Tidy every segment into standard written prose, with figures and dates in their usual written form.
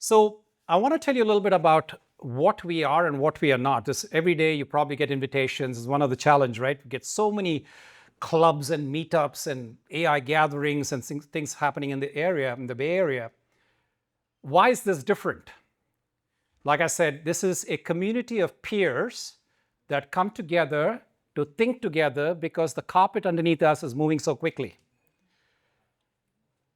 So I want to tell you a little bit about what we are and what we are not. This every day you probably get invitations. It's one of the challenge, right? We get so many clubs and meetups and AI gatherings and things happening in the area, in the Bay Area. Why is this different? Like I said, this is a community of peers that come together to think together because the carpet underneath us is moving so quickly.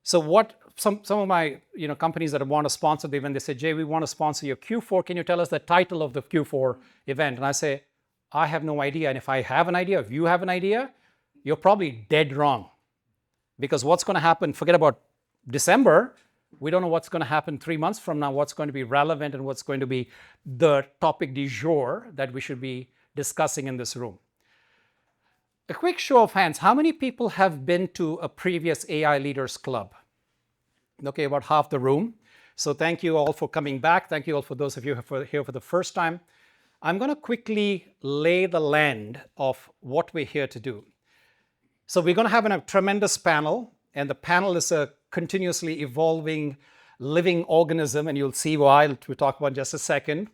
So what some of my companies that want to sponsor the event, they say, Jay, we want to sponsor your Q4. Can you tell us the title of the Q4 event? And I say, I have no idea. And if I have an idea, if you have an idea, you're probably dead wrong. Because what's going to happen, forget about December, we don't know what's going to happen 3 months from now, what's going to be relevant and what's going to be the topic du jour that we should be discussing in this room. A quick show of hands, how many people have been to a previous AI Leaders Club? Okay, about half the room. So thank you all for coming back. Thank you all for those of you who are here for the first time. I'm going to quickly lay the land of what we're here to do. So we're going to have a tremendous panel, and the panel is a continuously evolving living organism, and you'll see why we'll talk about in just a second.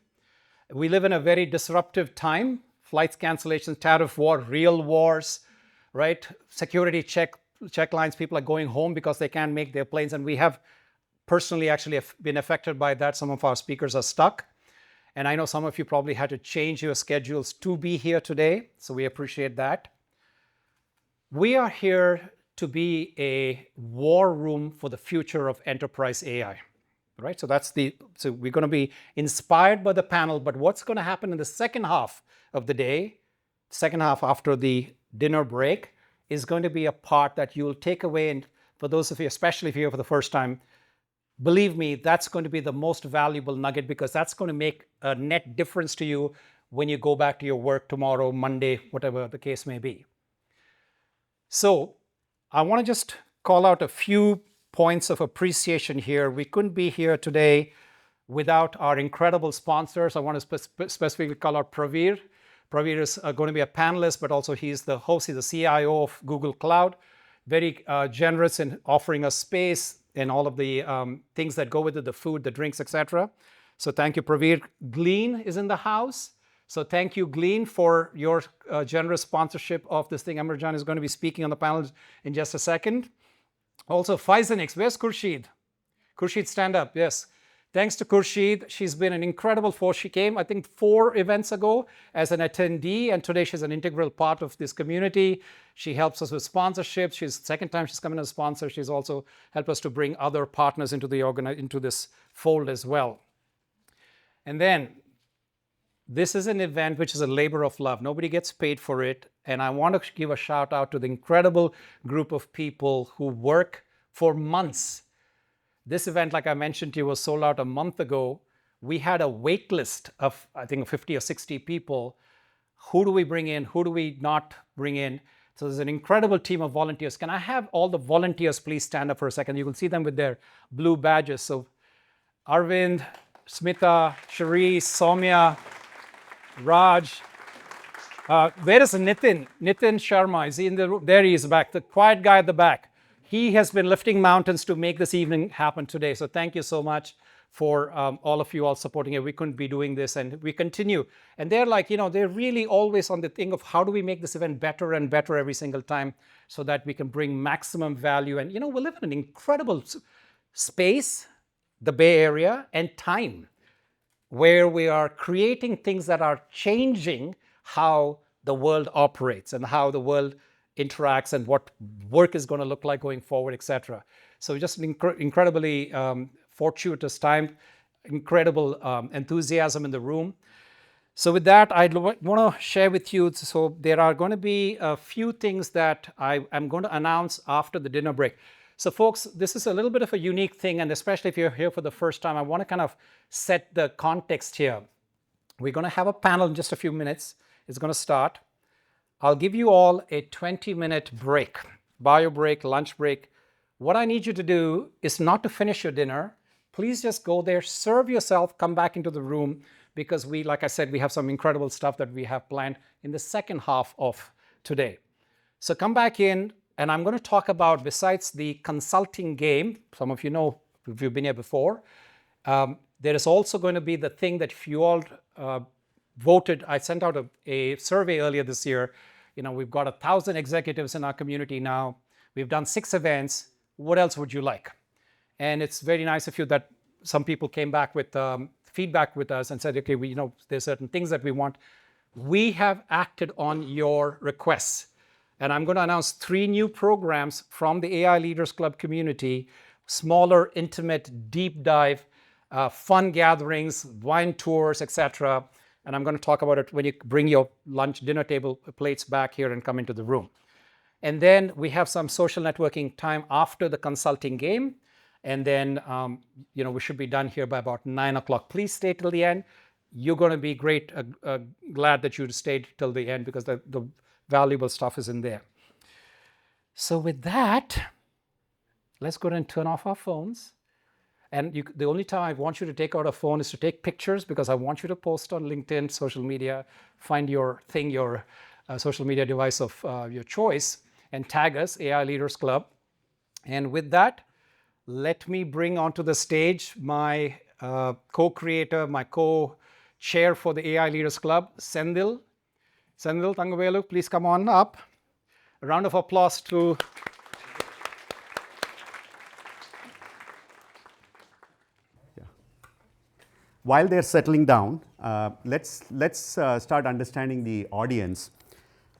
We live in a very disruptive time. Flights cancellations, tariff war, real wars, right? Security check lines, people are going home because they can't make their planes. And we have personally actually been affected by that. Some of our speakers are stuck. And I know some of you probably had to change your schedules to be here today. So we appreciate that. We are here to be a war room for the future of enterprise AI. Right? So we're going to be inspired by the panel, but what's going to happen in the second half of the day, second half after the dinner break, is going to be a part that you'll take away. And for those of you, especially if you're here for the first time, believe me, that's going to be the most valuable nugget because that's going to make a net difference to you when you go back to your work tomorrow, Monday, whatever the case may be. So I want to just call out a few points of appreciation here. We couldn't be here today without our incredible sponsors. I want to specifically call out Pravir. Pravir is going to be a panelist, but also he's the host, he's the CIO of Google Cloud. Very generous in offering us space and all of the things that go with it, the food, the drinks, etc. So thank you, Pravir. Glean is in the house. So thank you, Glean, for your generous sponsorship of this thing. Amarjan is going to be speaking on the panel in just a second. Also, Physenix, where's Khurshid? Khurshid, stand up, yes. Thanks to Khurshid, she's been an incredible force. She came, I think, 4 events ago as an attendee, and today she's an integral part of this community. She helps us with sponsorships. Second time she's coming as a sponsor. She's also helped us to bring other partners into this fold as well. And then, this is an event which is a labor of love. Nobody gets paid for it. And I want to give a shout out to the incredible group of people who work for months. This event, like I mentioned to you, was sold out a month ago. We had a wait list of, I think, 50 or 60 people. Who do we bring in? Who do we not bring in? So there's an incredible team of volunteers. Can I have all the volunteers please stand up for a second? You can see them with their blue badges. So Arvind, Smita, Sharice, Soumya, Raj. Where is Nitin? Nitin Sharma. Is he in the room? There he is back, the quiet guy at the back. He has been lifting mountains to make this evening happen today. So thank you so much for all of you all supporting it. We couldn't be doing this, and we continue. And they're like, they're really always on the thing of how do we make this event better and better every single time so that we can bring maximum value. And, we live in an incredible space, the Bay Area, and time, where we are creating things that are changing how the world operates and how the world interacts and what work is going to look like going forward, etc. So just an incredibly fortuitous time, incredible enthusiasm in the room. So with that, I'd want to share with you, so there are going to be a few things that I'm going to announce after the dinner break. So folks, this is a little bit of a unique thing, and especially if you're here for the first time, I want to kind of set the context here. We're going to have a panel in just a few minutes. It's going to start. I'll give you all a 20-minute break, bio break, lunch break. What I need you to do is not to finish your dinner. Please just go there, serve yourself, come back into the room, because like I said, we have some incredible stuff that we have planned in the second half of today. So come back in, and I'm going to talk about, besides the consulting game, some of you know if you've been here before, There is also going to be the thing that if you all voted, I sent out a survey earlier this year. We've got 1,000 executives in our community now. We've done 6 events. What else would you like? And it's very nice of you that some people came back with feedback with us and said, okay, there's certain things that we want. We have acted on your requests. And I'm going to announce 3 new programs from the AI Leaders Club community, smaller, intimate, deep dive, fun gatherings, wine tours, etc. And I'm going to talk about it when you bring your lunch, dinner table plates back here and come into the room. And then we have some social networking time after the consulting game. And then, we should be done here by about 9 o'clock. Please stay till the end. You're going to be glad that you stayed till the end because the valuable stuff is in there. So with that, let's go ahead and turn off our phones. And the only time I want you to take out a phone is to take pictures, because I want you to post on LinkedIn, social media, find your thing, your social media device of your choice, and tag us, AI Leaders Club. And with that, let me bring onto the stage my co-creator, my co-chair for the AI Leaders Club, Senthil. Senthil Thangavelu, please come on up. A round of applause to... While they're settling down, let's start understanding the audience.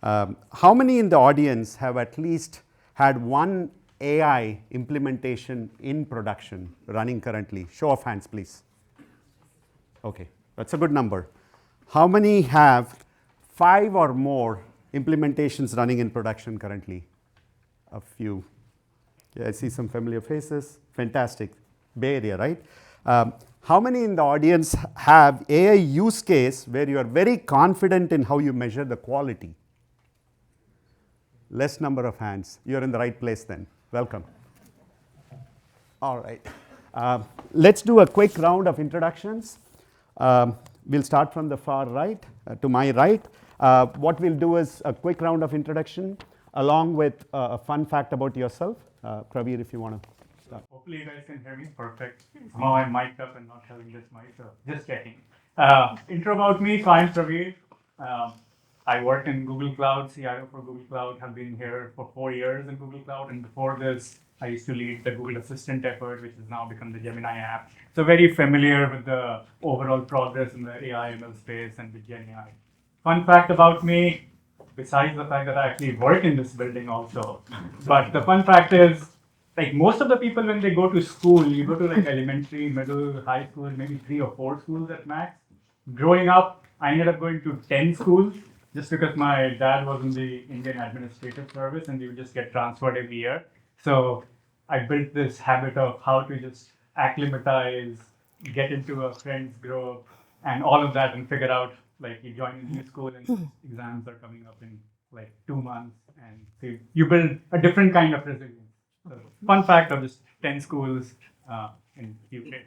How many in the audience have at least had one AI implementation in production running currently? Show of hands, please. Okay, that's a good number. How many have 5 or more implementations running in production currently? A few. Yeah, I see some familiar faces. Fantastic. Bay Area, right? How many in the audience have AI use case where you are very confident in how you measure the quality? Less number of hands. You're in the right place then. Welcome. All right. Let's do a quick round of introductions. We'll start from the far right to my right. What we'll do is a quick round of introduction along with a fun fact about yourself. Pravir, if you want to start. Hopefully you guys can hear me perfect. Somehow I'm mic'd up and not having this mic, so just checking. Intro about me, so I'm Pravir. I worked in Google Cloud, CIO for Google Cloud, have been here for 4 years in Google Cloud, and before this, I used to lead the Google Assistant effort, which has now become the Gemini app. So very familiar with the overall progress in the AI ML space and with GenAI. Fun fact about me, besides the fact that I actually work in this building also, but the fun fact is, like most of the people when they go to school, you go to like elementary, middle, high school, maybe 3 or 4 schools at max. Growing up, I ended up going to 10 schools just because my dad was in the Indian Administrative Service and we would just get transferred every year. So I built this habit of how to just acclimatize, get into a friend's group and all of that and figure out like you join a new school and exams are coming up in like 2 months and so you build a different kind of resilience. So, fun fact of just 10 schools in a few days.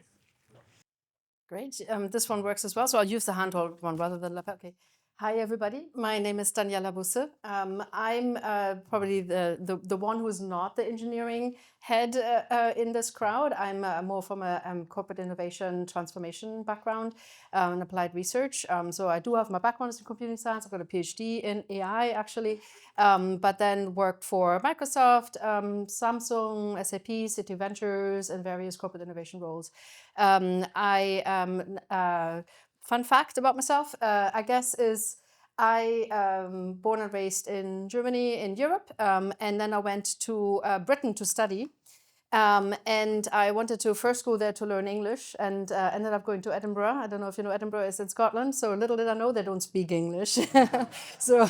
Great. This one works as well, so I'll use the handhold one rather than laptop. Okay. Hi, everybody. My name is Daniela Busse. I'm probably the one who is not the engineering head in this crowd. I'm more from a corporate innovation transformation background and applied research. So I do have my background in computing science. I've got a PhD in AI, actually, but then worked for Microsoft, Samsung, SAP, City Ventures, and various corporate innovation roles. Fun fact about myself, I guess, is I born and raised in Germany, in Europe, and then I went to Britain to study. And I wanted to first go there to learn English and ended up going to Edinburgh. I don't know if you know, Edinburgh is in Scotland, so little did I know they don't speak English. so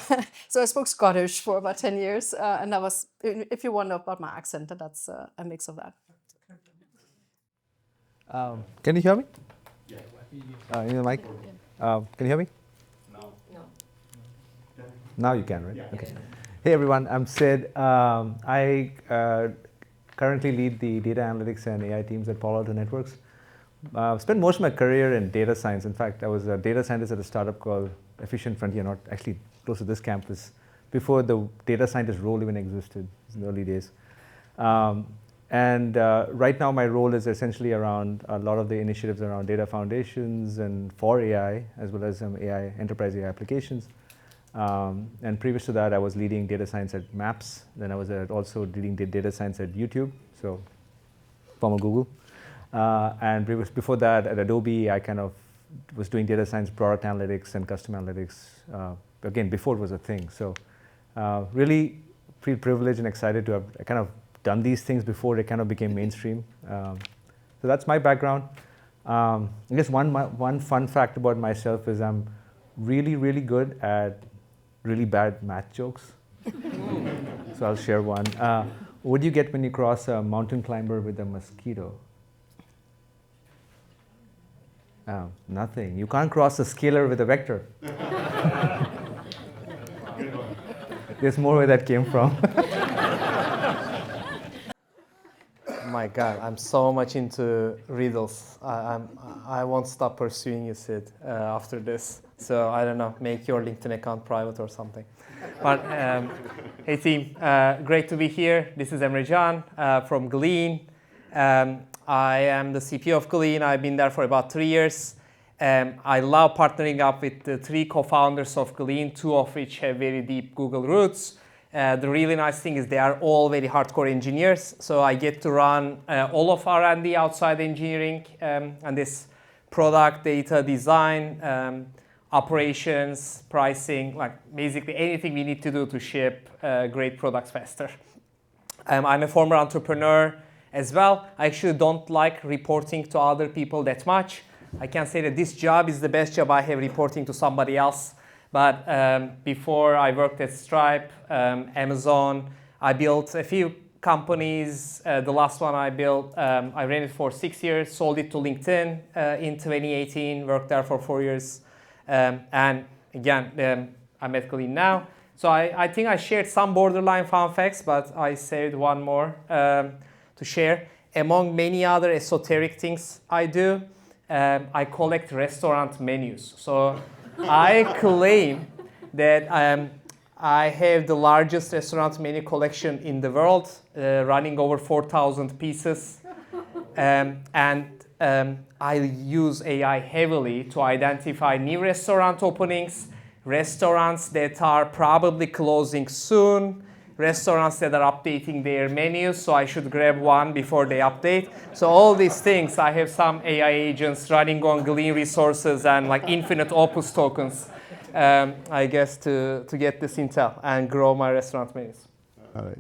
I spoke Scottish for about 10 years, and that was, if you wonder about my accent, that's a mix of that. Can you hear me? In the mic? Can you hear me? No. Now you can, right? Okay. Hey everyone, I'm Sid. I currently lead the data analytics and AI teams at Palo Alto Networks. I've spent most of my career in data science. In fact, I was a data scientist at a startup called Efficient Frontier, not actually close to this campus, before the data scientist role even existed in the early days. And right now my role is essentially around a lot of the initiatives around data foundations and for AI, as well as some enterprise AI applications. And previous to that, I was leading data science at Maps. Then I was also leading data science at YouTube, so former Google. And before that, at Adobe, I kind of was doing data science, product analytics, and custom analytics, again, before it was a thing. So really feel privileged and excited to have kind of done these things before they kind of became mainstream. So that's my background. I guess one fun fact about myself is I'm really, really good at really bad math jokes. So I'll share one. What do you get when you cross a mountain climber with a mosquito? Nothing. You can't cross a scalar with a vector. There's more where that came from. My God, I'm so much into riddles. I won't stop pursuing you, Sid, after this. So I don't know, make your LinkedIn account private or something. But hey team, great to be here. This is Emre Can from Glean. I am the CPO of Glean. I've been there for about 3 years. I love partnering up with the 3 co-founders of Glean, 2 of which have very deep Google roots. The really nice thing is they are all very hardcore engineers, so I get to run all of R&D outside engineering and this product, data, design, operations, pricing, like basically anything we need to do to ship great products faster. I'm a former entrepreneur as well. I actually don't like reporting to other people that much. I can say that this job is the best job I have reporting to somebody else. But before I worked at Stripe, Amazon, I built a few companies. The last one I built, I ran it for 6 years, sold it to LinkedIn in 2018, worked there for 4 years. And again, I'm at Glean now. So I think I shared some borderline fun facts, but I saved one more to share. Among many other esoteric things I do, I collect restaurant menus. So I claim that I have the largest restaurant menu collection in the world, running over 4,000 pieces. And I use AI heavily to identify new restaurant openings, restaurants that are probably closing soon, restaurants that are updating their menus, so I should grab one before they update. So all these things, I have some AI agents running on Glean resources and like infinite Opus tokens, I guess, to get this intel and grow my restaurant menus. All right.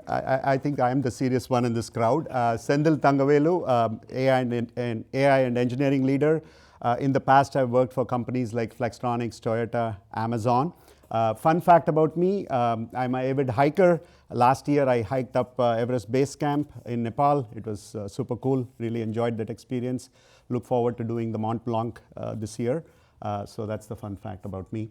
I think I am the serious one in this crowd. Sendil Tangavelu, AI and engineering leader. In the past, I've worked for companies like Flextronics, Toyota, Amazon. Fun fact about me, I'm an avid hiker. Last year, I hiked up Everest Base Camp in Nepal. It was super cool. Really enjoyed that experience. Look forward to doing the Mont Blanc this year. So that's the fun fact about me.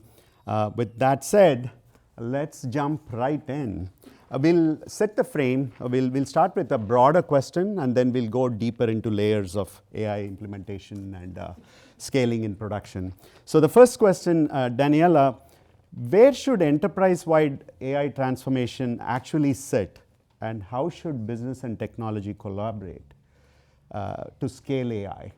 With that said, let's jump right in. We'll set the frame. We'll start with a broader question, and then we'll go deeper into layers of AI implementation and scaling in production. So the first question, Daniela, where should enterprise-wide AI transformation actually sit, and how should business and technology collaborate to scale AI?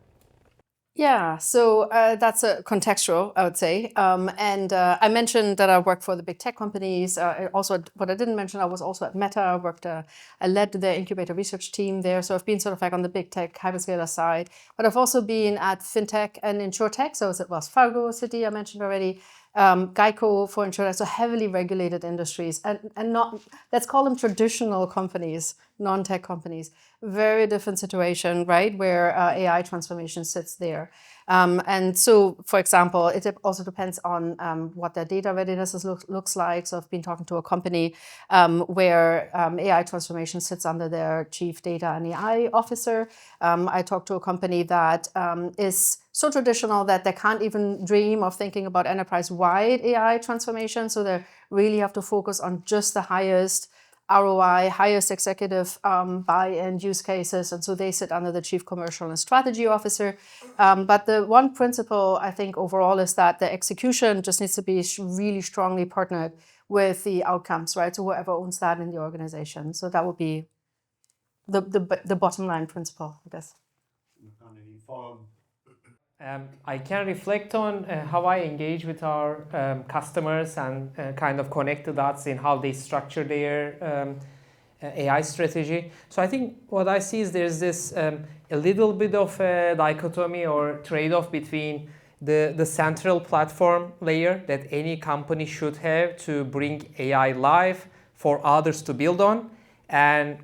Yeah, so that's a contextual, I would say. And I mentioned that I work for the big tech companies. Also, what I didn't mention, I was also at Meta. I led the incubator research team there. So I've been sort of like on the big tech hyperscaler side. But I've also been at fintech and insurtech. So it was Fargo, Citi, I mentioned already. Geico for insurance, so heavily regulated industries, and not, let's call them traditional companies, non-tech companies. Very different situation, right, where AI transformation sits there. And so, for example, it also depends on what their data readiness looks like. So I've been talking to a company where AI transformation sits under their chief data and AI officer. I talked to a company that is so traditional that they can't even dream of thinking about enterprise-wide AI transformation. So they really have to focus on just the highest ROI, highest executive buy-in use cases. And so they sit under the chief commercial and strategy officer. But the one principle, I think, overall is that the execution just needs to be really strongly partnered with the outcomes, right? So whoever owns that in the organization. So that would be the bottom line principle, I guess. I can reflect on how I engage with our customers and kind of connect the dots in how they structure their AI strategy. So I think what I see is there's this a little bit of a dichotomy or trade-off between the central platform layer that any company should have to bring AI live for others to build on, and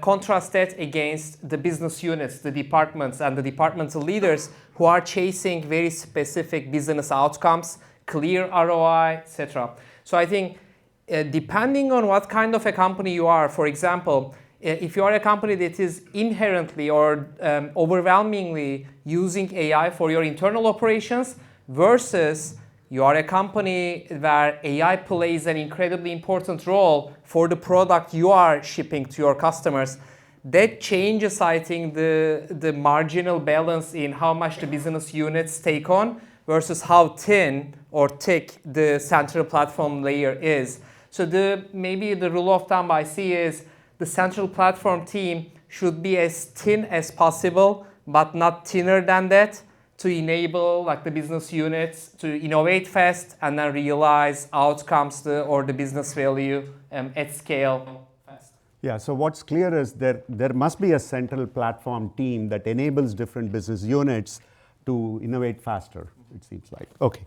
contrast that against the business units, the departments, and the departmental leaders who are chasing very specific business outcomes, clear ROI, etc. So I think depending on what kind of a company you are, for example, if you are a company that is inherently or overwhelmingly using AI for your internal operations versus you are a company where AI plays an incredibly important role for the product you are shipping to your customers, that changes, I think, the marginal balance in how much the business units take on versus how thin or thick the central platform layer is. So maybe the rule of thumb I see is the central platform team should be as thin as possible, but not thinner than that, to enable like the business units to innovate fast and then realize outcomes or the business value at scale fast. Yeah, so what's clear is there must be a central platform team that enables different business units to innovate faster, it seems like. Okay.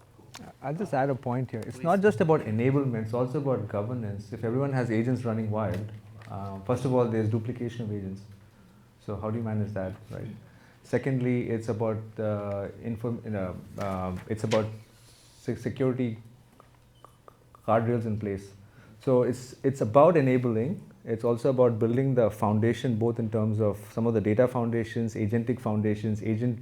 I'll just add a point here. It's not just about enablement, it's also about governance. If everyone has agents running wild, first of all, there's duplication of agents. So how do you manage that, right? Secondly, it's about security guardrails in place. So it's about enabling. It's also about building the foundation, both in terms of some of the data foundations, agentic foundations, agent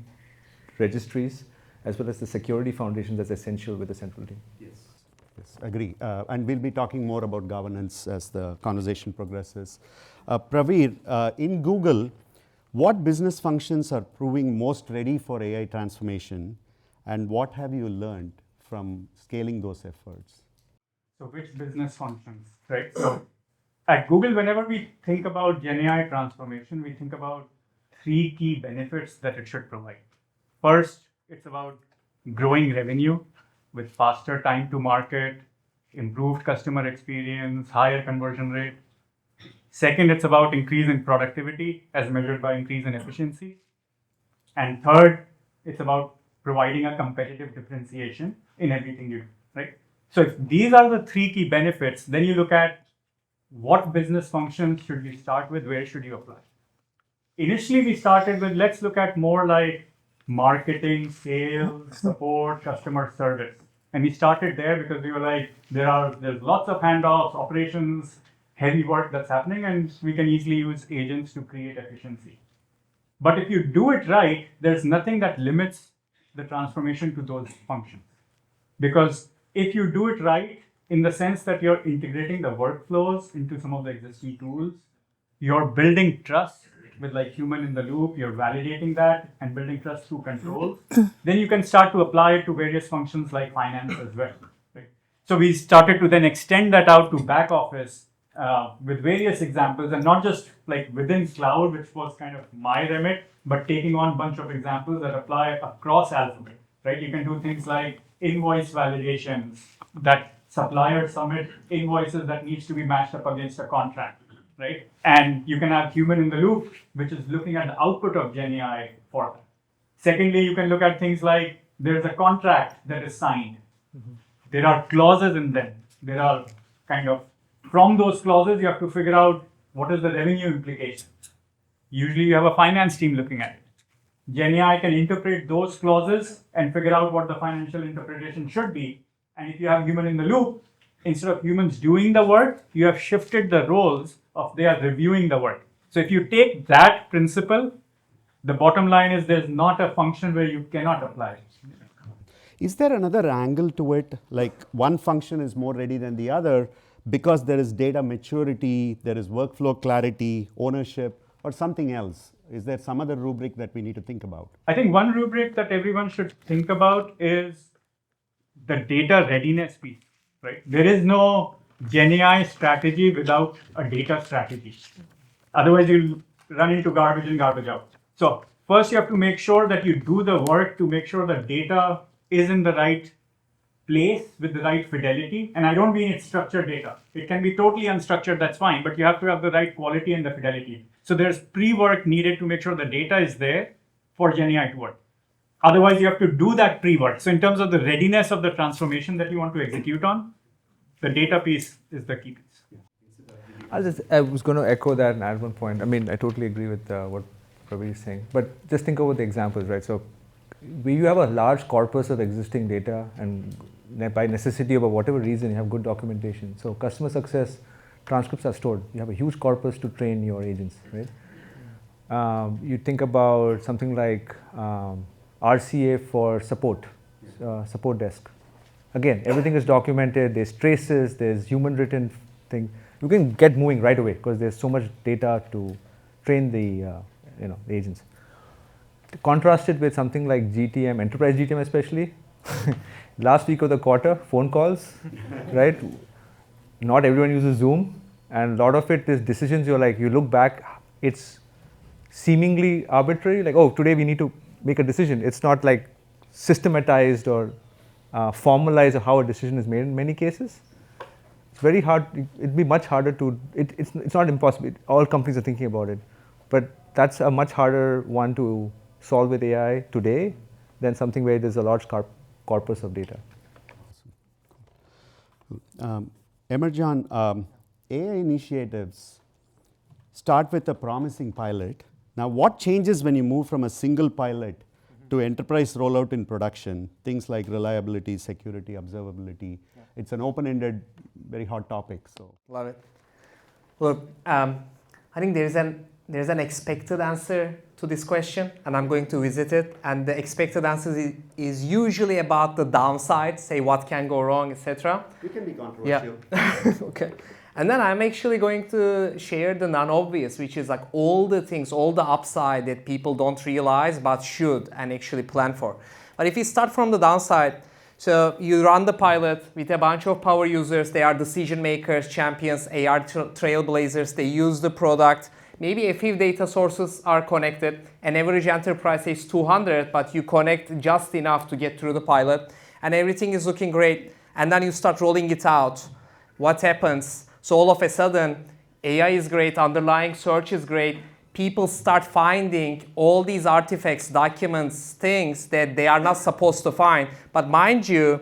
registries, as well as the security foundation that's essential with the central team. Yes, agree. And we'll be talking more about governance as the conversation progresses. Pravir, in Google, what business functions are proving most ready for AI transformation, and what have you learned from scaling those efforts? So which business functions, right? So at Google, whenever we think about GenAI transformation, we think about 3 key benefits that it should provide. First, it's about growing revenue with faster time to market, improved customer experience, higher conversion rate. Second, it's about increase in productivity as measured by increase in efficiency. And third, it's about providing a competitive differentiation in everything you do, right? So if these are the 3 key benefits, then you look at what business functions should we start with, where should you apply? Initially, we started with, let's look at more like marketing, sales, support, customer service. And we started there because we were like, there's lots of handoffs, operations, heavy work that's happening, and we can easily use agents to create efficiency. But if you do it right, there's nothing that limits the transformation to those functions. Because if you do it right, in the sense that you're integrating the workflows into some of the existing tools, you're building trust with like human in the loop, you're validating that and building trust through controls, then you can start to apply it to various functions like finance as well. Right? So we started to then extend that out to back office with various examples, and not just like within cloud, which was kind of my remit, but taking on a bunch of examples that apply across Alphabet, right? You can do things like invoice validations, that suppliers submit invoices that needs to be matched up against a contract, right? And you can have human in the loop, which is looking at the output of GenAI for that. Secondly, you can look at things like there's a contract that is signed. There are clauses in them. There are kind of, from those clauses, you have to figure out what is the revenue implication. Usually you have a finance team looking at it. GenAI can interpret those clauses and figure out what the financial interpretation should be. And if you have human in the loop, instead of humans doing the work, you have shifted the roles of they are reviewing the work. So if you take that principle, the bottom line is there's not a function where you cannot apply it. Is there another angle to it? Like one function is more ready than the other because there is data maturity, there is workflow clarity, ownership, or something else? Is there some other rubric that we need to think about? I think one rubric that everyone should think about is the data readiness piece, right? There is no GenAI strategy without a data strategy. Otherwise, you'll run into garbage in, garbage out. So first you have to make sure that you do the work to make sure that data is in the right place with the right fidelity. And I don't mean it's structured data. It can be totally unstructured, that's fine, but you have to have the right quality and the fidelity. So there's pre-work needed to make sure the data is there for GenAI to work. Otherwise, you have to do that pre-work. So in terms of the readiness of the transformation that you want to execute on, the data piece is the key piece. I was going to echo that and add one point. I mean, I totally agree with what Pravir is saying. But just think about the examples, right? So you have a large corpus of existing data, and by necessity, or whatever reason, you have good documentation. So customer success transcripts are stored. You have a huge corpus to train your agents, right? You think about something like RCA for support desk. Again, everything is documented. There's traces. There's human written thing. You can get moving right away because there's so much data to train the the agents. Contrast it with something like GTM, enterprise GTM especially. Last week of the quarter, phone calls, right? Not everyone uses Zoom, and a lot of it is decisions. You look back, it's seemingly arbitrary. Like, oh, today we need to make a decision. It's not like systematized or formalized of how a decision is made in many cases. It's very hard. It'd be much harder to. It's not impossible. All companies are thinking about it, but that's a much harder one to solve with AI today than something where there's a large corpus of data. Emerjan, AI initiatives start with a promising pilot. Now, what changes when you move from a single pilot to enterprise rollout in production? Things like reliability, security, observability. Yeah. It's an open-ended, very hot topic. So love it. Look, I think there's an expected answer to this question, and I'm going to visit it. And the expected answer is usually about the downside, say what can go wrong, etc. You can be controversial. Yeah. Okay. And then I'm actually going to share the non-obvious, which is like all the things, all the upside that people don't realize but should and actually plan for. But if you start from the downside, so you run the pilot with a bunch of power users, they are decision makers, champions, AI trailblazers, they use the product. Maybe a few data sources are connected. An average enterprise is 200, but you connect just enough to get through the pilot, and everything is looking great. And then you start rolling it out. What happens? So all of a sudden, AI is great, underlying search is great. People start finding all these artifacts, documents, things that they are not supposed to find. But mind you,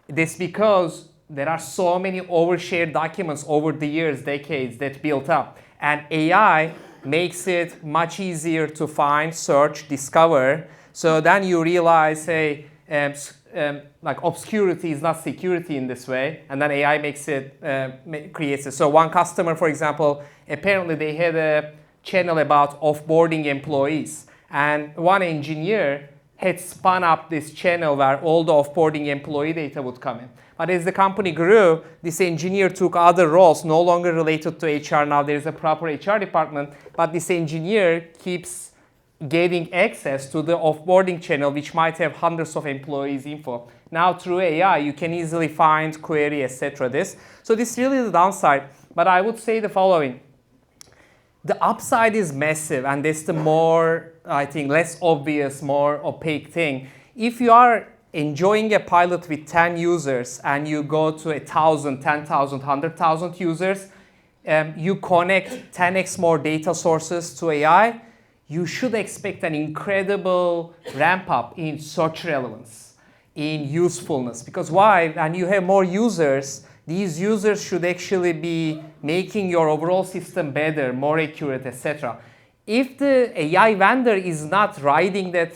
this because there are so many overshared documents over the years, decades that built up. And AI makes it much easier to find, search, discover. So then you realize, hey, like obscurity is not security in this way. And then AI makes it, creates it. So one customer, for example, apparently they had a channel about offboarding employees. And one engineer had spun up this channel where all the offboarding employee data would come in. But as the company grew, this engineer took other roles, no longer related to HR. Now there's a proper HR department, but this engineer keeps getting access to the offboarding channel, which might have hundreds of employees' info. Now through AI, you can easily find, query, etc. So this is really the downside. But I would say the following. The upside is massive, and that's the more, I think, less obvious, more opaque thing. If you are enjoying a pilot with 10 users and you go to 1,000, 10,000, 100,000 users, you connect 10x more data sources to AI, you should expect an incredible ramp up in search relevance, in usefulness. Because why? When you have more users, these users should actually be making your overall system better, more accurate, etc. If the AI vendor is not riding that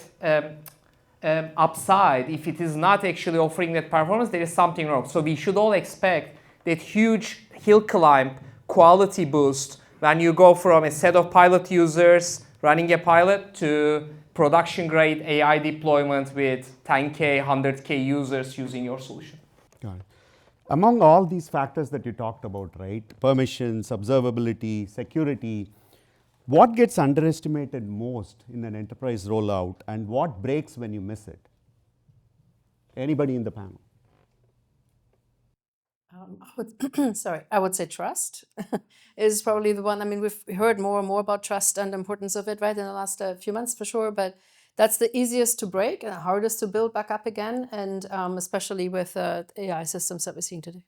upside, if it is not actually offering that performance, there is something wrong. So we should all expect that huge hill climb quality boost when you go from a set of pilot users running a pilot to production grade AI deployment with 10K, 100K users using your solution. Got it. Among all these factors that you talked about, right? Permissions, observability, security, what gets underestimated most in an enterprise rollout, and what breaks when you miss it? Anybody in the panel? I would say trust is probably the one. I mean, we've heard more and more about trust and the importance of it, right, in the last few months for sure. But that's the easiest to break and the hardest to build back up again, and especially with AI systems that we're seeing today.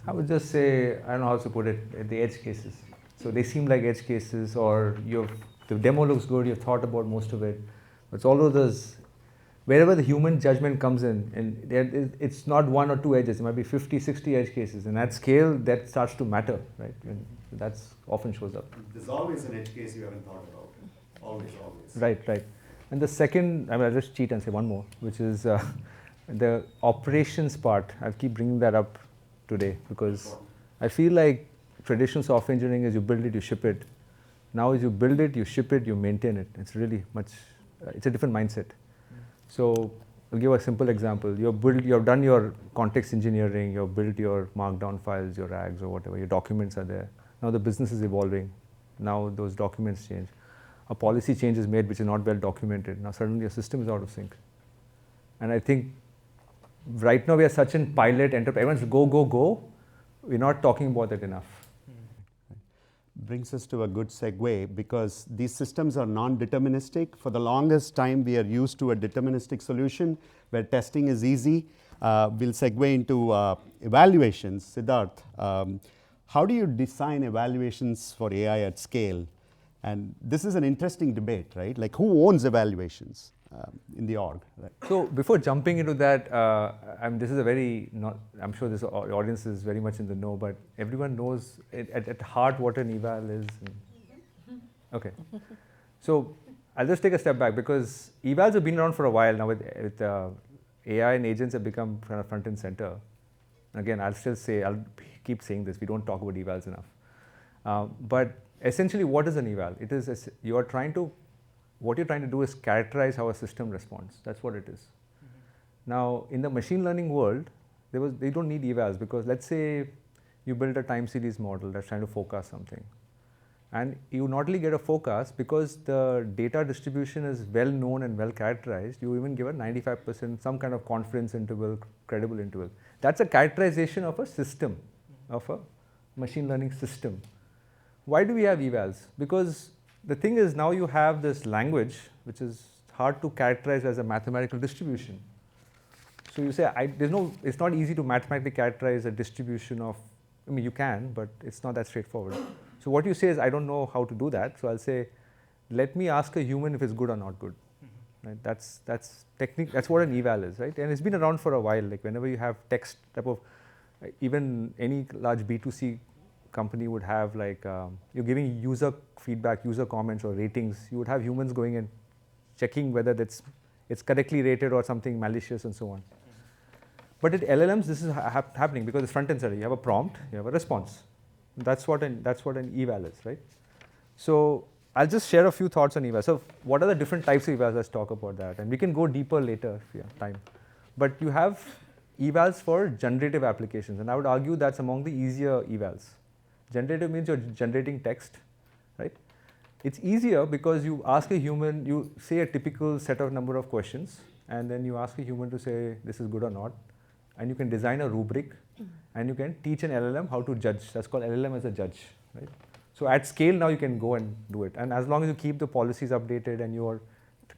I would just say, I don't know how to put it, the edge cases. So they seem like edge cases, or the demo looks good, you've thought about most of it. But it's all of those, wherever the human judgment comes in, and it's not one or two edges, it might be 50, 60 edge cases. And at scale, that starts to matter, right? And that's often shows up. There's always an edge case you haven't thought about. Always. Right. And the second, I'll just cheat and say one more, which is the operations part. I'll keep bringing that up today because I feel like traditional software engineering is you build it, you ship it. Now as you build it, you ship it, you maintain it. It's really much, it's a different mindset. So I'll give a simple example. You've done your context engineering, you've built your markdown files, your rags or whatever, your documents are there. Now the business is evolving. Now those documents change. A policy change is made which is not well documented. Now suddenly your system is out of sync. And I think right now we are such in pilot enterprise. Everyone's go. We're not talking about it enough. Brings us to a good segue because these systems are non-deterministic. For the longest time, we are used to a deterministic solution where testing is easy. We'll segue into evaluations. Siddharth, how do you design evaluations for AI at scale? And this is an interesting debate, right? Like who owns evaluations in the org? Right? So before jumping into that, this is a very, I'm sure this audience is very much in the know, but everyone knows at heart what an eval is. Okay. So I'll just take a step back because evals have been around for a while now with AI and agents have become kind of front and center. Again, I'll keep saying this, we don't talk about evals enough. But essentially what is an eval? It is, what you're trying to do is characterize how a system responds. That's what it is. Now, in the machine learning world, they don't need evals because let's say you build a time series model that's trying to forecast something. And you not only get a forecast because the data distribution is well known and well characterized, you even give a 95%, some kind of confidence interval, credible interval. That's a characterization of a system, of a machine learning system. Why do we have evals? Because the thing is now you have this language which is hard to characterize as a mathematical distribution. So you say, it's not easy to mathematically characterize a distribution of, you can, but it's not that straightforward. So what you say is, I don't know how to do that. So I'll say, let me ask a human if it's good or not good. Right? That's what an eval is, right? And it's been around for a while. Like whenever you have text type of, even any large B2C company would have like, you're giving user feedback, user comments or ratings, you would have humans going and checking whether it's correctly rated or something malicious and so on. But at LLMs, this is happening because it's front and center. You have a prompt, you have a response. That's what an eval is, right? So I'll just share a few thoughts on evals. So what are the different types of evals? Let's talk about that. And we can go deeper later if we have time. But you have evals for generative applications. And I would argue that's among the easier evals. Generative means you're generating text, right? It's easier because you ask a human, you say a typical set of number of questions, and then you ask a human to say this is good or not, and you can design a rubric, and you can teach an LLM how to judge. That's called LLM as a judge, right? So at scale now you can go and do it, and as long as you keep the policies updated and you're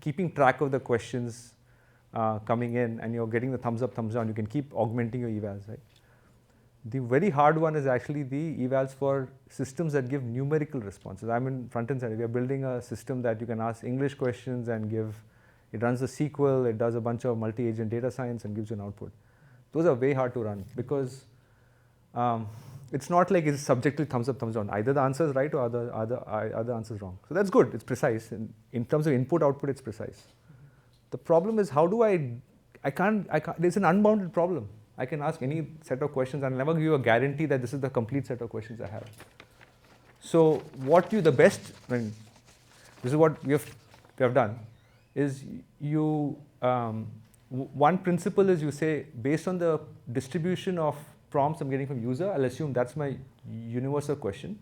keeping track of the questions coming in, and you're getting the thumbs up, thumbs down, you can keep augmenting your evals, right? The very hard one is actually the evals for systems that give numerical responses. I'm in front and center. We are building a system that you can ask English questions and it runs the SQL, it does a bunch of multi-agent data science and gives you an output. Those are way hard to run because it's not like it's subjectively thumbs up, thumbs down. Either the answer is right or other answer is wrong. So that's good, it's precise. In terms of input, output, it's precise. The problem is how do I can't, there's an unbounded problem. I can ask any set of questions and I'll never give you a guarantee that this is the complete set of questions I have. So this is what we have done, is one principle is you say, based on the distribution of prompts I'm getting from user, I'll assume that's my universal question.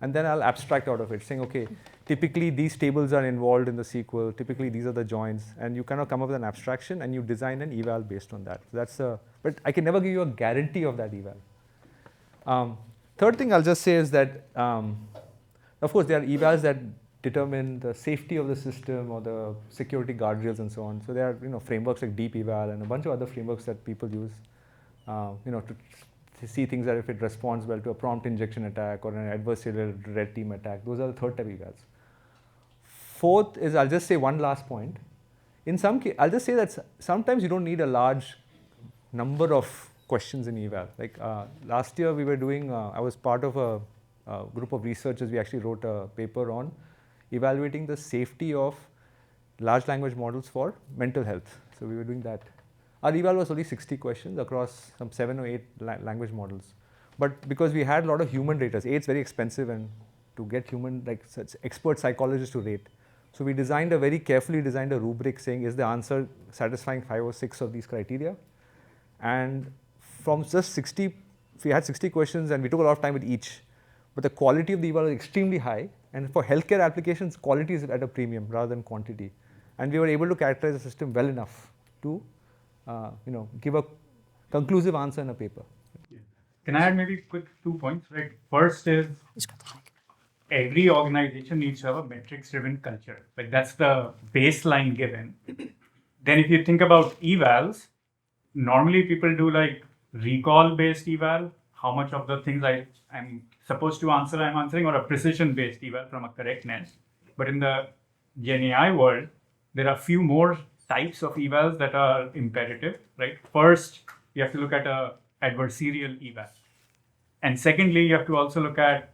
And then I'll abstract out of it, saying, okay, typically these tables are involved in the SQL, typically these are the joins, and you kind of come up with an abstraction and you design an eval based on that. But I can never give you a guarantee of that eval. Third thing I'll just say is that, of course, there are evals that determine the safety of the system or the security guardrails and so on. So there are frameworks like deep eval and a bunch of other frameworks that people use to see things that if it responds well to a prompt injection attack or an adversarial red team attack. Those are the third type evals. Fourth is, I'll just say one last point. In some case, I'll just say that sometimes you don't need a large number of questions in eval. Like last year we were doing, I was part of a group of researchers. We actually wrote a paper on evaluating the safety of large language models for mental health. So we were doing that. Our eval was only 60 questions across some 7 or 8 language models. But because we had a lot of human data, it's very expensive and to get human, like such expert psychologists to rate. So we designed very carefully designed a rubric saying, is the answer satisfying 5 or 6 of these criteria? And from just 60, we had 60 questions and we took a lot of time with each. But the quality of the eval was extremely high. And for healthcare applications, quality is at a premium rather than quantity. And we were able to characterize the system well enough to give a conclusive answer in a paper. Can I add maybe quick 2 points? Right. First is every organization needs to have a metrics-driven culture. Like that's the baseline given. Then if you think about evals, normally people do like recall-based eval, how much of the things I'm supposed to answer I'm answering, or a precision-based eval from a correctness. But in the Gen AI world, there are a few more types of evals that are imperative, right? First, you have to look at a adversarial eval. And secondly, you have to also look at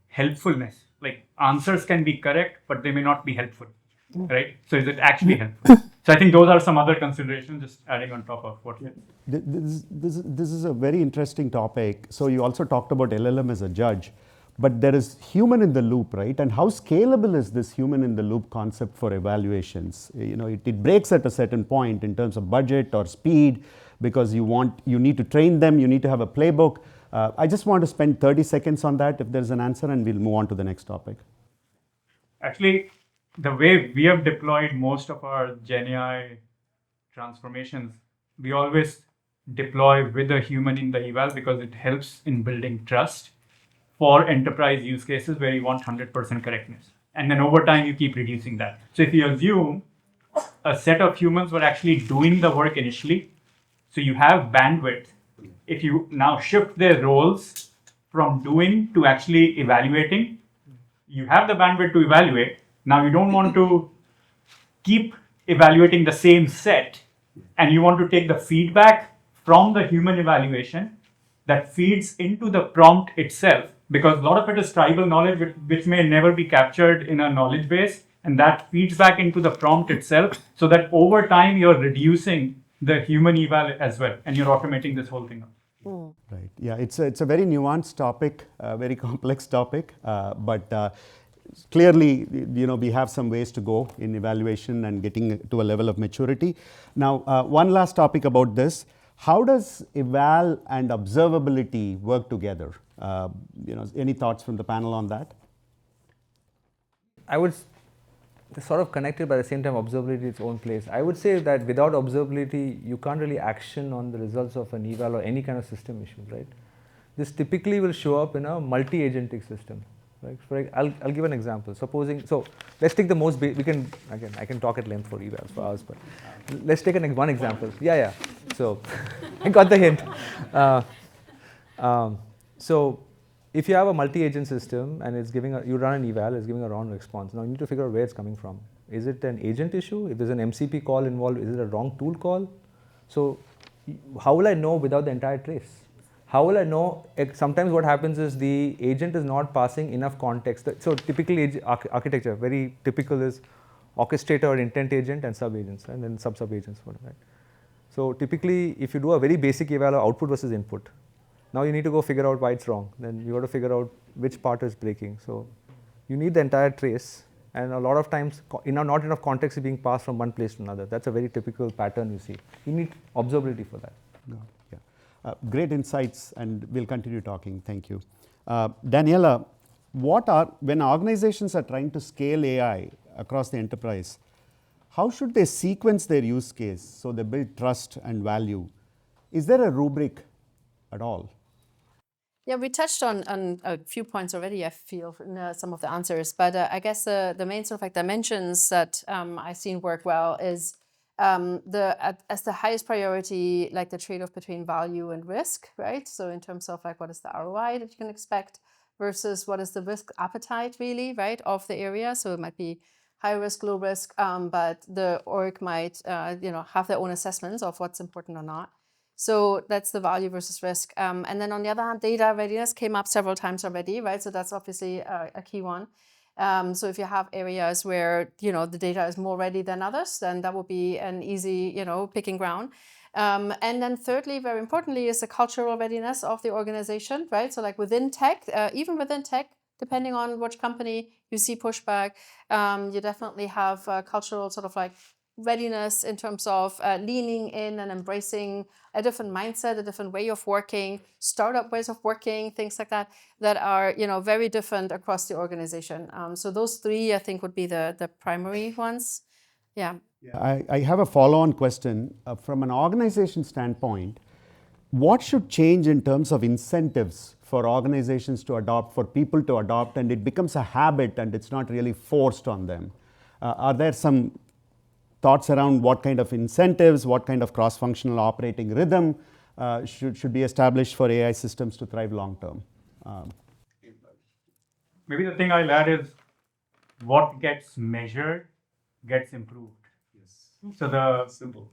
helpfulness. Like answers can be correct, but they may not be helpful, right? So is it actually helpful? So I think those are some other considerations, just adding on top of what you said. This is a very interesting topic. So you also talked about LLM as a judge, but there is human in the loop, right? And how scalable is this human in the loop concept for evaluations? It breaks at a certain point in terms of budget or speed, because you need to train them, you need to have a playbook. I just want to spend 30 seconds on that if there's an answer, and we'll move on to the next topic. Actually, the way we have deployed most of our Gen AI transformations, we always deploy with a human in the eval because it helps in building trust for enterprise use cases where you want 100% correctness. And then over time, you keep reducing that. So if you assume a set of humans were actually doing the work initially, so you have bandwidth. If you now shift their roles from doing to actually evaluating, you have the bandwidth to evaluate. Now you don't want to keep evaluating the same set, and you want to take the feedback from the human evaluation that feeds into the prompt itself, because a lot of it is tribal knowledge which may never be captured in a knowledge base, and that feeds back into the prompt itself, so that over time you're reducing the human eval as well, and you're automating this whole thing up. Right. Yeah, it's a very nuanced topic, very complex topic, but clearly, we have some ways to go in evaluation and getting to a level of maturity. Now, one last topic about this: how does eval and observability work together? Any thoughts from the panel on that? I would, they're sort of connected, but at the same time, observability is its own place. I would say that without observability, you can't really action on the results of an eval or any kind of system issue, right? This typically will show up in a multi-agentic system. Right? I'll give an example. Supposing, so let's take the most, I can talk at length for evals for hours, but let's take one example. Yeah. So I got the hint. So if you have a multi-agent system and it's you run an eval, it's giving a wrong response. Now you need to figure out where it's coming from. Is it an agent issue? If there's an MCP call involved, is it a wrong tool call? So how will I know without the entire trace? How will I know? Sometimes what happens is the agent is not passing enough context. So typically architecture, very typical is orchestrator or intent agent and sub-agents, and then sub-agents. Right? So typically, if you do a very basic eval of output versus input, now you need to go figure out why it's wrong. Then you got to figure out which part is breaking. So you need the entire trace, and a lot of times not enough context is being passed from one place to another. That's a very typical pattern you see. You need observability for that. Yeah. Great insights, and we'll continue talking. Thank you. Daniela, when organizations are trying to scale AI across the enterprise, how should they sequence their use case so they build trust and value? Is there a rubric at all? Yeah, we touched on a few points already, I feel, in some of the answers. But I guess the main sort of like dimensions that I've seen work well is as the highest priority, like the trade-off between value and risk, right? So in terms of like what is the ROI that you can expect versus what is the risk appetite really, right, of the area. So it might be high risk, low risk, but the org might have their own assessments of what's important or not. So that's the value versus risk. And then on the other hand, data readiness came up several times already, right? So that's obviously a key one. So if you have areas where, the data is more ready than others, then that would be an easy, picking ground. And then thirdly, very importantly, is the cultural readiness of the organization, right? So like within tech, even within tech, depending on which company you see pushback, you definitely have cultural sort of like readiness in terms of leaning in and embracing a different mindset, a different way of working, startup ways of working, things like that are very different across the organization. So those three, I think, would be the primary ones. Yeah. I have a follow-on question. From an organization standpoint, what should change in terms of incentives for organizations to adopt, for people to adopt, and it becomes a habit and it's not really forced on them? Are there some thoughts around what kind of incentives, what kind of cross-functional operating rhythm should be established for AI systems to thrive long-term? Maybe the thing I'll add is what gets measured gets improved. So the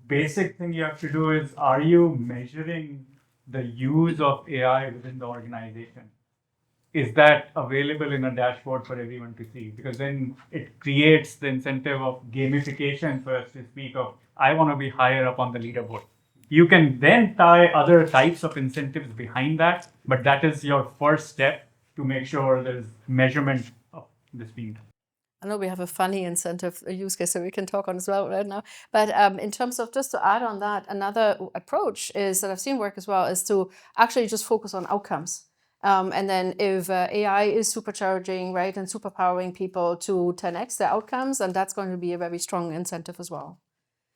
basic thing you have to do is, are you measuring the use of AI within the organization? Is that available in a dashboard for everyone to see? Because then it creates the incentive of gamification, so as to speak, of I want to be higher up on the leaderboard. You can then tie other types of incentives behind that, but that is your first step to make sure there's measurement of this being done. I know we have a funny incentive use case, so we can talk on as well right now. But in terms of, just to add on that, another approach is that I've seen work as well is to actually just focus on outcomes. And then if AI is supercharging, right, and superpowering people to 10x their outcomes, and that's going to be a very strong incentive as well.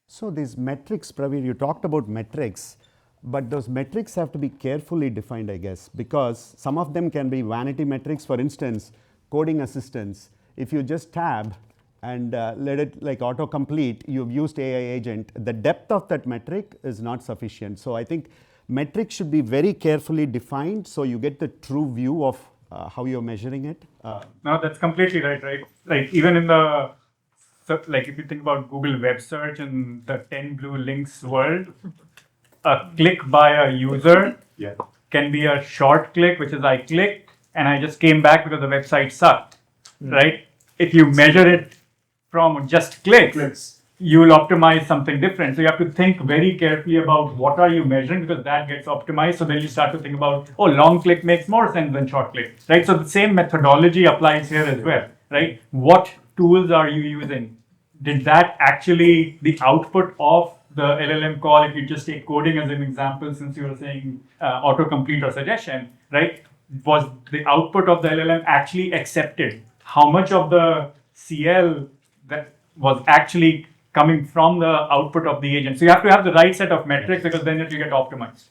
So these metrics, Pravir, you talked about metrics, but those metrics have to be carefully defined, I guess, because some of them can be vanity metrics. For instance, coding assistance. If you just tab and let it like autocomplete, you've used AI agent, the depth of that metric is not sufficient. So I think metrics should be very carefully defined so you get the true view of how you're measuring it. No, that's completely right? Like even in the, like if you think about Google web search and the 10 blue links world, a click by a user can be a short click, which is I clicked and I just came back because the website sucked, right? If you measure it from just clicks, you will optimize something different. So you have to think very carefully about what are you measuring, because that gets optimized. So then you start to think about, long click makes more sense than short click, right? So the same methodology applies here as well, right? What tools are you using? Did that actually, the output of the LLM call, if you just take coding as an example, since you were saying autocomplete or suggestion, right? Was the output of the LLM actually accepted? How much of the CL that was actually coming from the output of the agent? So you have to have the right set of metrics, because then it will get optimized.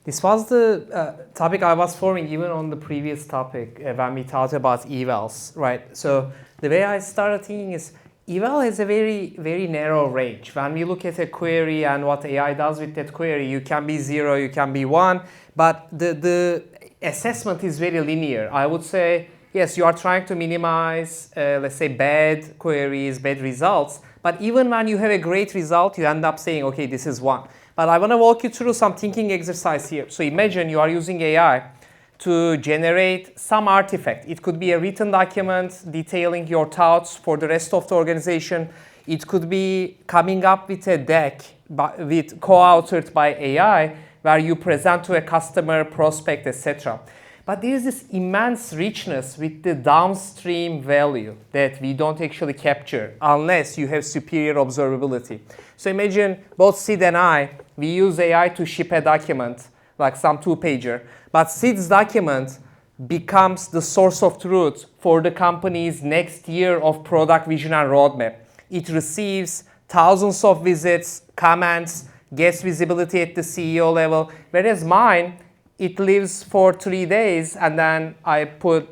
This was the topic I was forming even on the previous topic when we talked about evals, right? So the way I started thinking is eval has a very, very narrow range. When we look at a query and what AI does with that query, you can be 0, you can be 1, but the assessment is very linear. I would say, yes, you are trying to minimize, let's say, bad queries, bad results, but even when you have a great result, you end up saying, okay, this is 1. But I want to walk you through some thinking exercise here. So imagine you are using AI to generate some artifact. It could be a written document detailing your thoughts for the rest of the organization. It could be coming up with a deck with co-authored by AI where you present to a customer, prospect, etc. But there is this immense richness with the downstream value that we don't actually capture unless you have superior observability. So imagine both Sid and I, we use AI to ship a document, like some 2-pager. But Sid's document becomes the source of truth for the company's next year of product vision and roadmap. It receives thousands of visits, comments, gets visibility at the CEO level, whereas mine, it lives for 3 days and then I put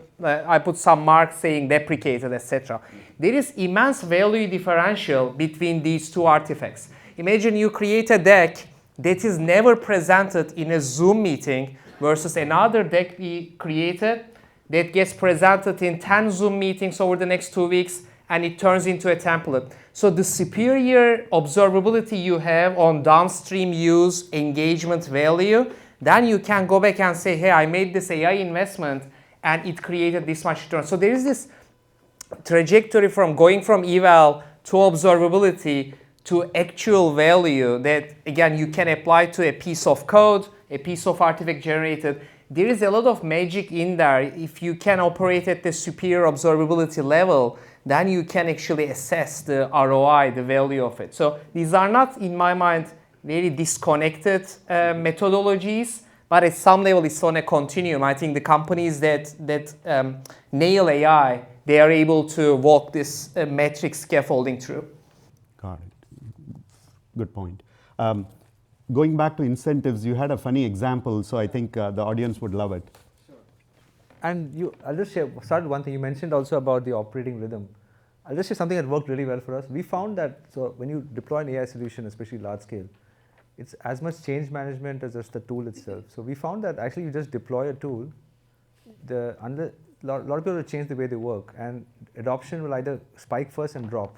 some marks saying deprecated, etc. There is immense value differential between these two artifacts. Imagine you create a deck that is never presented in a Zoom meeting versus another deck we created that gets presented in 10 Zoom meetings over the next 2 weeks and it turns into a template. So the superior observability you have on downstream use, engagement value, then you can go back and say, hey, I made this AI investment and it created this much return. So there is this trajectory from going from eval to observability to actual value that, again, you can apply to a piece of code, a piece of artifact generated. There is a lot of magic in there. If you can operate at the superior observability level, then you can actually assess the ROI, the value of it. So these are not, in my mind, very disconnected methodologies, but at some level it's on a continuum. I think the companies that nail AI, they are able to walk this metric scaffolding through. Got it. Good point. Going back to incentives, you had a funny example, so I think the audience would love it. And I'll just start with one thing. You mentioned also about the operating rhythm. I'll just say something that worked really well for us. We found that so when you deploy an AI solution, especially large scale, it's as much change management as just the tool itself. So we found that actually you just deploy a tool, a lot of people will change the way they work, and adoption will either spike first and drop.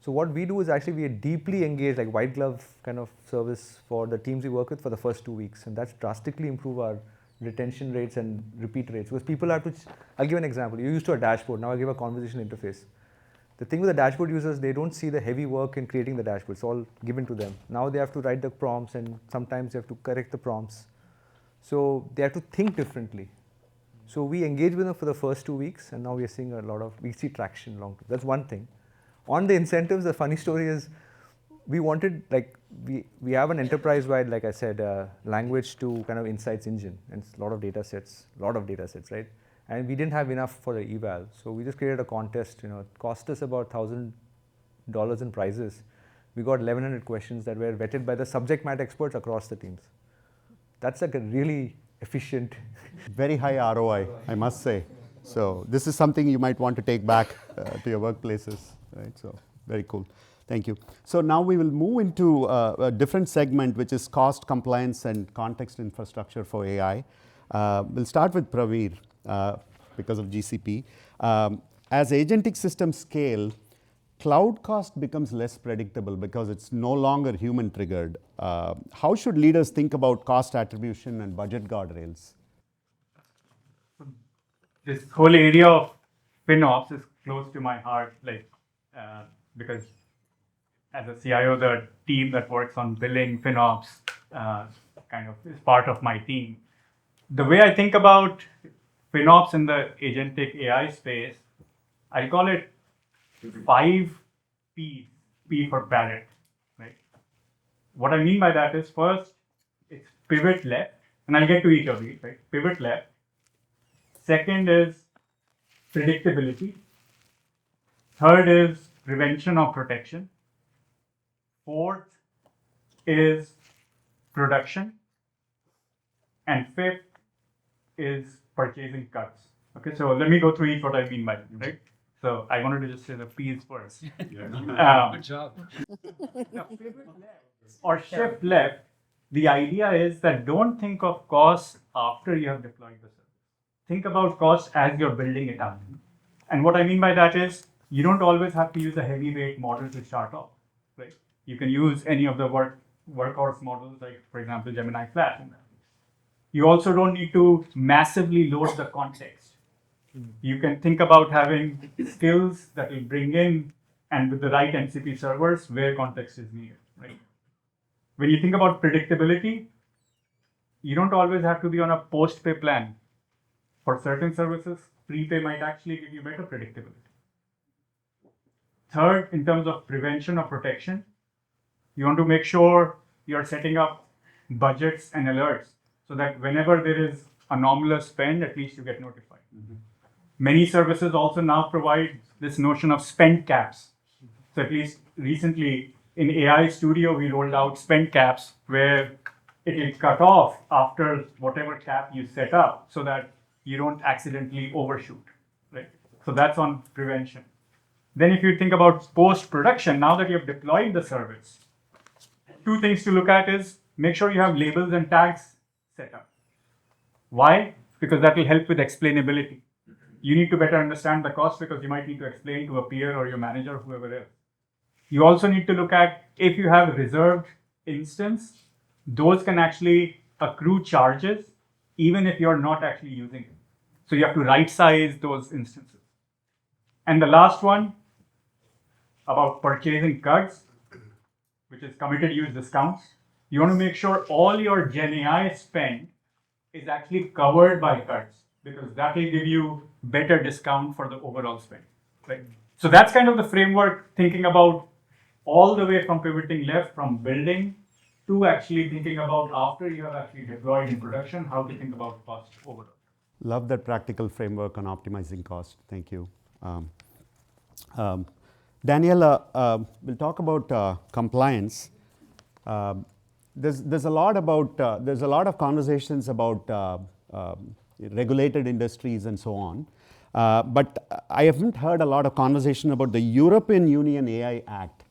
So what we do is actually we deeply engage, like white glove kind of service for the teams we work with for the first 2 weeks, and that's drastically improve our retention rates and repeat rates. Because people have to, I'll give an example. You're used to a dashboard, now I'll give a conversation interface. The thing with the dashboard users, they don't see the heavy work in creating the dashboard. It's all given to them. Now they have to write the prompts and sometimes they have to correct the prompts. So they have to think differently. So we engage with them for the first 2 weeks and now we are seeing we see traction long term. That's one thing. On the incentives, the funny story is we wanted, we have an enterprise-wide, like I said, language to kind of insights engine, and it's a lot of data sets, right? And we didn't have enough for the eval. So we just created a contest, it cost us about $1,000 in prizes. We got 1,100 questions that were vetted by the subject matter experts across the teams. That's like a really efficient. Very high ROI, I must say. So this is something you might want to take back to your workplaces, right? So very cool. Thank you. So now we will move into a different segment, which is cost, compliance, and context infrastructure for AI. We'll start with Pravir because of GCP. As agentic systems scale, cloud cost becomes less predictable because it's no longer human triggered. How should leaders think about cost attribution and budget guardrails? This whole area of FinOps is close to my heart, because as a CIO, the team that works on billing FinOps kind of is part of my team. The way I think about FinOps in the agentic AI space, I call it 5 P's, P for parrot, right? What I mean by that is, first, it's pivot left, and I'll get to each of these, right? Pivot left. Second is predictability. Third is prevention or protection. Fourth is production. And fifth is purchasing cuts. Okay, so let me go through each what I mean by it, right? So I wanted to just say the P's first. Good job. Or shift left, the idea is that don't think of costs after you have deployed the service. Think about costs as you're building it up. And what I mean by that is you don't always have to use a heavyweight model to start off, right? You can use any of the workhorse models, like, for example, Gemini Flash. You also don't need to massively load the context. You can think about having skills that will bring in, and with the right MCP servers, where context is needed, right? When you think about predictability, you don't always have to be on a post-pay plan. For certain services, prepay might actually give you better predictability. Third, in terms of prevention or protection, you want to make sure you're setting up budgets and alerts so that whenever there is anomalous spend, at least you get notified. Many services also now provide this notion of spend caps. So at least recently in AI Studio, we rolled out spend caps where it will cut off after whatever cap you set up so that you don't accidentally overshoot, right? So that's on prevention. Then if you think about post-production, now that you've deployed the service, two things to look at is make sure you have labels and tags set up. Why? Because that will help with explainability. You need to better understand the cost because you might need to explain to a peer or your manager, whoever else. You also need to look at if you have a reserved instance, those can actually accrue charges even if you're not actually using it. So you have to right size those instances. And the last one about purchasing CUDs, which is committed use discounts. You want to make sure all your Gen AI spend is actually covered by CUDs because that will give you better discount for the overall spend, right? So that's kind of the framework, thinking about all the way from pivoting left from building to actually thinking about after you have actually deployed in production, how to think about cost overall. Love that practical framework on optimizing cost. Thank you. Daniela, we'll talk about compliance. There's a lot of conversations about regulated industries and so on. But I haven't heard a lot of conversation about the European Union AI Act,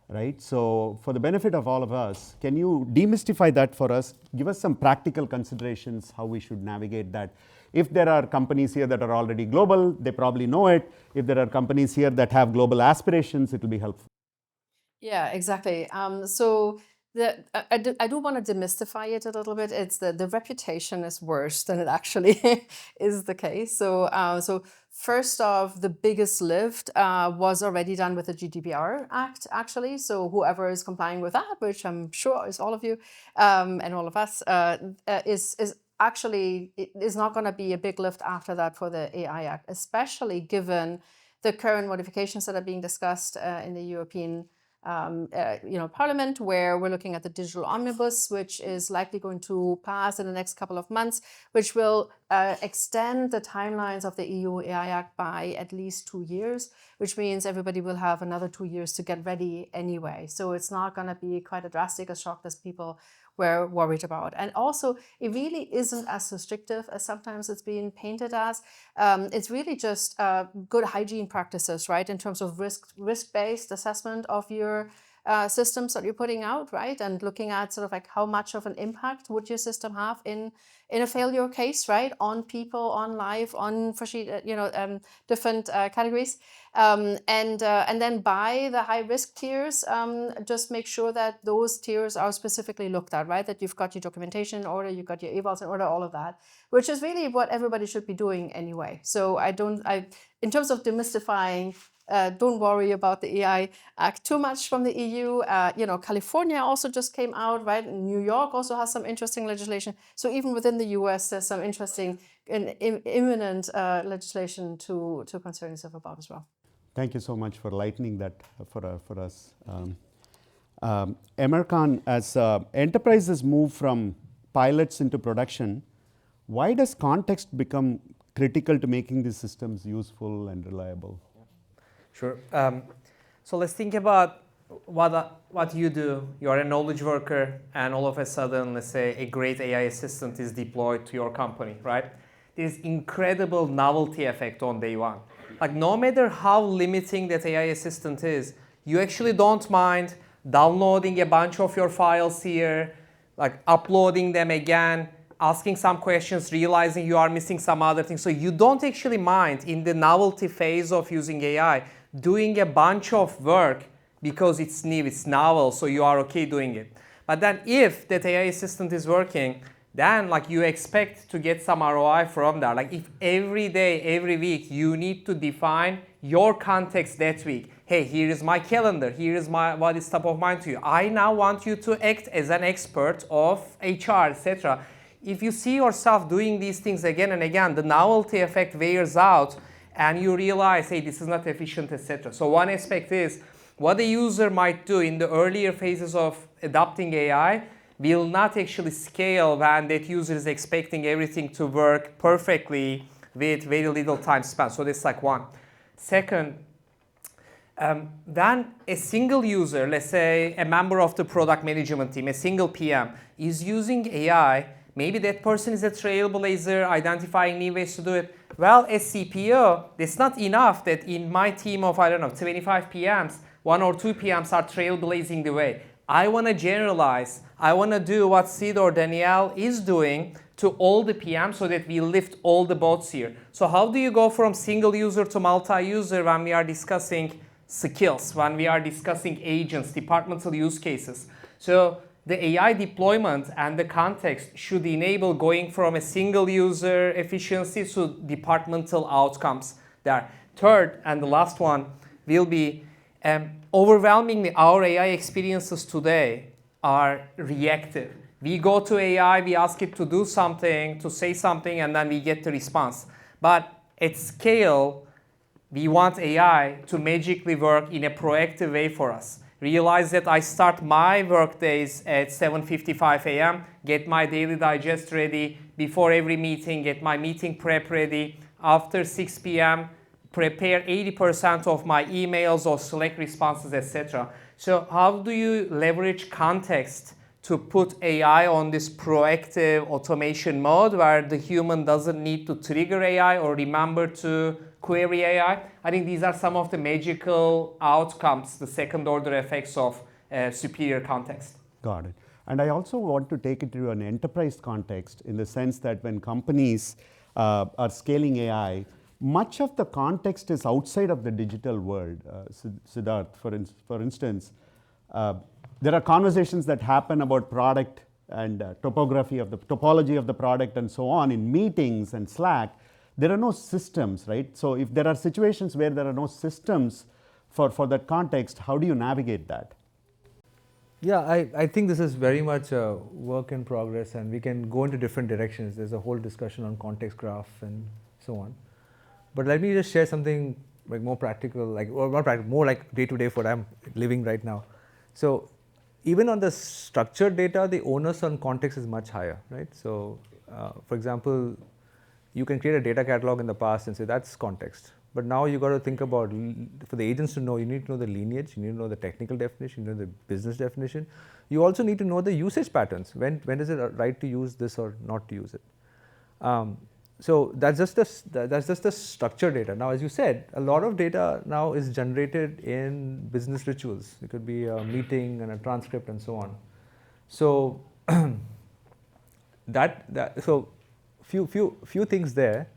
right? So for the benefit of all of us, can you demystify that for us? Give us some practical considerations how we should navigate that. If there are companies here that are already global, they probably know it. If there are companies here that have global aspirations, it will be helpful. Yeah, exactly. So I do want to demystify it a little bit. It's the reputation is worse than it actually is the case. So first off, the biggest lift was already done with the GDPR Act, actually. So whoever is complying with that, which I'm sure is all of you and all of us, is actually it is not going to be a big lift after that for the AI Act, especially given the current modifications that are being discussed in the European Parliament, where we're looking at the digital omnibus, which is likely going to pass in the next couple of months, which will extend the timelines of the EU AI Act by at least 2 years, which means everybody will have another 2 years to get ready anyway. So it's not going to be quite a drastic a shock as people were worried about. And also, it really isn't as restrictive as sometimes it's being painted as. It's really just good hygiene practices, right, in terms of risk-based assessment of your systems that you're putting out, right, and looking at sort of like how much of an impact would your system have in a failure case, right, on people, on life, on different categories, and then by the high risk tiers, just make sure that those tiers are specifically looked at, right, that you've got your documentation in order, you've got your evals in order, all of that, which is really what everybody should be doing anyway. So in terms of demystifying, don't worry about the AI Act too much from the EU. California also just came out, right? New York also has some interesting legislation. So even within the US, there's some interesting and imminent legislation to concern yourself about as well. Thank you so much for lightening that for us. Emerkan, as enterprises move from pilots into production, why does context become critical to making these systems useful and reliable? Sure. So let's think about what you do. You're a knowledge worker, and all of a sudden, let's say, a great AI assistant is deployed to your company, right? There's incredible novelty effect on day one. Like, no matter how limiting that AI assistant is, you actually don't mind downloading a bunch of your files here, like uploading them again, asking some questions, realizing you are missing some other things. So you don't actually mind in the novelty phase of using AI doing a bunch of work because it's new, it's novel, so you are okay doing it. But then if that AI assistant is working, then like you expect to get some ROI from that. Like if every day, every week, you need to define your context that week. Hey, here is my calendar, here is what is top of mind to you. I now want you to act as an expert of HR, etc. If you see yourself doing these things again and again, the novelty effect wears out and you realize, hey, this is not efficient, etc. So one aspect is what the user might do in the earlier phases of adopting AI will not actually scale when that user is expecting everything to work perfectly with very little time spent. So that's like one. Second, when a single user, let's say a member of the product management team, a single PM, is using AI, maybe that person is a trailblazer, identifying new ways to do it. Well, as CPO, it's not enough that in my team of, 25 PMs, 1 or 2 PMs are trailblazing the way. I want to generalize. I want to do what Sid or Danielle is doing to all the PMs so that we lift all the boats here. So how do you go from single user to multi-user when we are discussing skills, when we are discussing agents, departmental use cases? So the AI deployment and the context should enable going from a single user efficiency to departmental outcomes there. Third, and the last one will be overwhelmingly our AI experiences today are reactive. We go to AI, we ask it to do something, to say something, and then we get the response. But at scale, we want AI to magically work in a proactive way for us. Realize that I start my work days at 7:55 a.m., get my daily digest ready, before every meeting, get my meeting prep ready, after 6 p.m., prepare 80% of my emails or Slack responses, etc. So how do you leverage context to put AI on this proactive automation mode where the human doesn't need to trigger AI or remember to query AI? I think these are some of the magical outcomes, the second order effects of superior context. Got it. And I also want to take it to an enterprise context in the sense that when companies are scaling AI, much of the context is outside of the digital world. Siddharth, for instance, there are conversations that happen about product and topology of the product and so on in meetings and Slack. There are no systems, right? So if there are situations where there are no systems for that context, how do you navigate that? Yeah, I think this is very much a work in progress, and we can go into different directions. There's a whole discussion on context graph and so on. But let me just share something like more practical, more like day-to-day for what I'm living right now. So even on the structured data, the onus on context is much higher, right? So for example, you can create a data catalog in the past and say that's context. But now you got to think about, for the agents to know, you need to know the lineage, you need to know the technical definition, you know the business definition. You also need to know the usage patterns. When is it right to use this or not to use it? So that's just the structured data. Now, as you said, a lot of data now is generated in business rituals. It could be a meeting and a transcript and so on. So so few things there.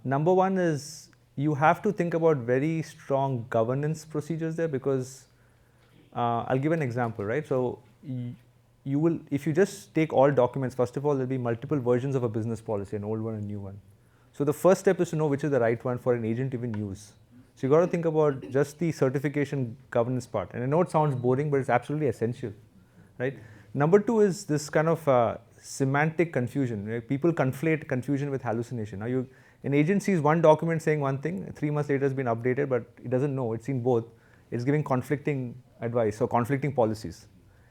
Number one is you have to think about very strong governance procedures there, because I'll give an example, right? So you will, if you just take all documents, first of all, there'll be multiple versions of a business policy, an old one and a new one. So the first step is to know which is the right one for an agent to even use. So you got to think about just the certification governance part. And I know it sounds boring, but it's absolutely essential, right? Number two is this kind of semantic confusion. Right? People conflate confusion with hallucination. Now an agent sees one document saying one thing, 3 months later it's been updated, but it doesn't know, it's seen both. It's giving conflicting advice or conflicting policies.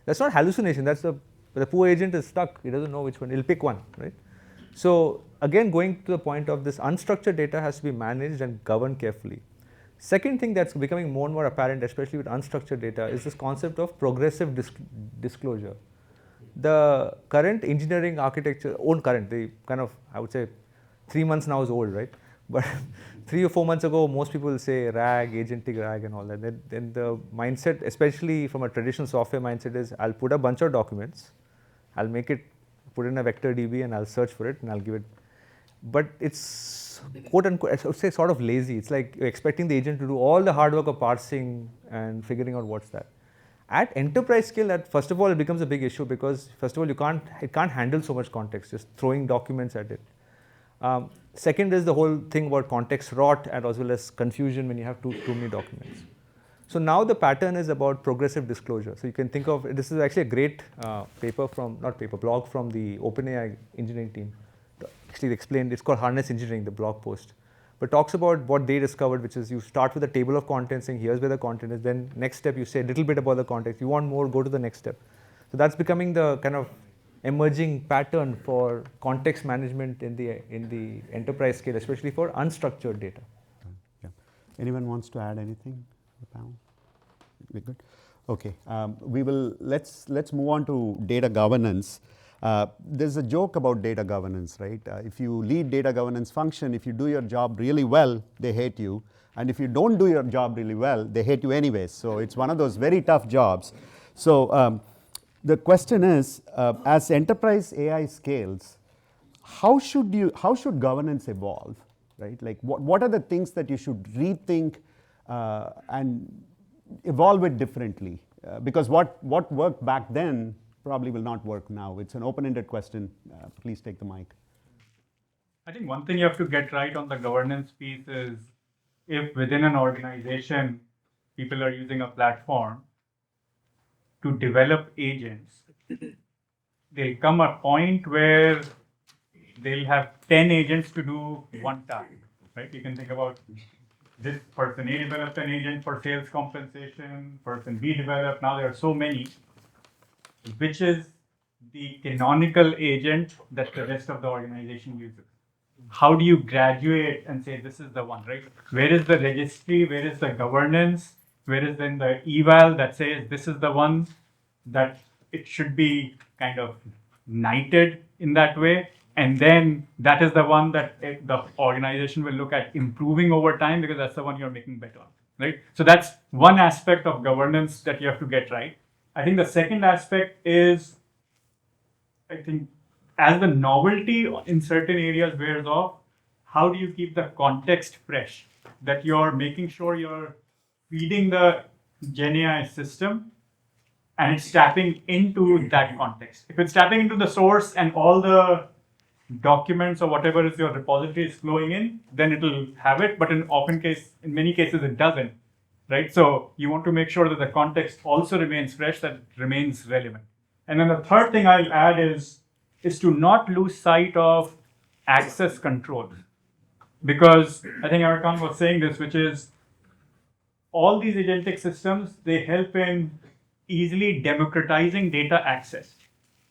That's not hallucination, that's the poor agent is stuck, he doesn't know which one, he'll pick one, right? So again, going to the point of this unstructured data has to be managed and governed carefully. Second thing that's becoming more and more apparent, especially with unstructured data, is this concept of progressive disclosure. The current engineering architecture, the kind of, I would say 3 months now is old, right? But 3 or 4 months ago, most people will say RAG, agentic RAG and all that. Then the mindset, especially from a traditional software mindset, is I'll put a bunch of documents, I'll make it, put in a vector DB and I'll search for it and I'll give it. But it's quote unquote, I would say sort of lazy. It's like you're expecting the agent to do all the hard work of parsing and figuring out what's that. At enterprise scale, that first of all, it becomes a big issue because first of all, it can't handle so much context, just throwing documents at it. Second is the whole thing about context rot and as well as confusion when you have too many documents. So now the pattern is about progressive disclosure. So you can think of, this is actually a great blog from the OpenAI engineering team. Actually explained, it's called Harness Engineering, the blog post. But talks about what they discovered, which is you start with a table of contents saying here's where the content is, then next step you say a little bit about the context. You want more, go to the next step. So that's becoming the kind of emerging pattern for context management in the enterprise scale, especially for unstructured data. Yeah. Anyone wants to add anything? We good? Okay. Let's move on to data governance. There's a joke about data governance, right? If you lead data governance function, if you do your job really well, they hate you. And if you don't do your job really well, they hate you anyways. So it's one of those very tough jobs. So the question is, as enterprise AI scales, how should governance evolve, right? Like what are the things that you should rethink and evolve it differently? Because what worked back then probably will not work now. It's an open-ended question. Please take the mic. I think one thing you have to get right on the governance piece is if within an organization people are using a platform to develop agents, there'll come a point where they'll have 10 agents to do one task, right? You can think about this person A developed an agent for sales compensation, person B developed, now there are so many. Which is the canonical agent that the rest of the organization uses? How do you graduate and say this is the one, right? Where is the registry? Where is the governance? Where is then the eval that says this is the one that it should be kind of knighted in that way? And then that is the one that the organization will look at improving over time because that's the one you're making better on, right? So that's one aspect of governance that you have to get right. I think the second aspect is, I think, as the novelty in certain areas wears off, how do you keep the context fresh? That you're making sure you're feeding the GenAI system and it's tapping into that context. If it's tapping into the source and all the documents or whatever is your repository is flowing in, then it'll have it. But in many cases, it doesn't. Right? So you want to make sure that the context also remains fresh, that it remains relevant. And then the third thing I'll add is to not lose sight of access control. Because I think Arakan was saying this, which is all these agentic systems, they help in easily democratizing data access.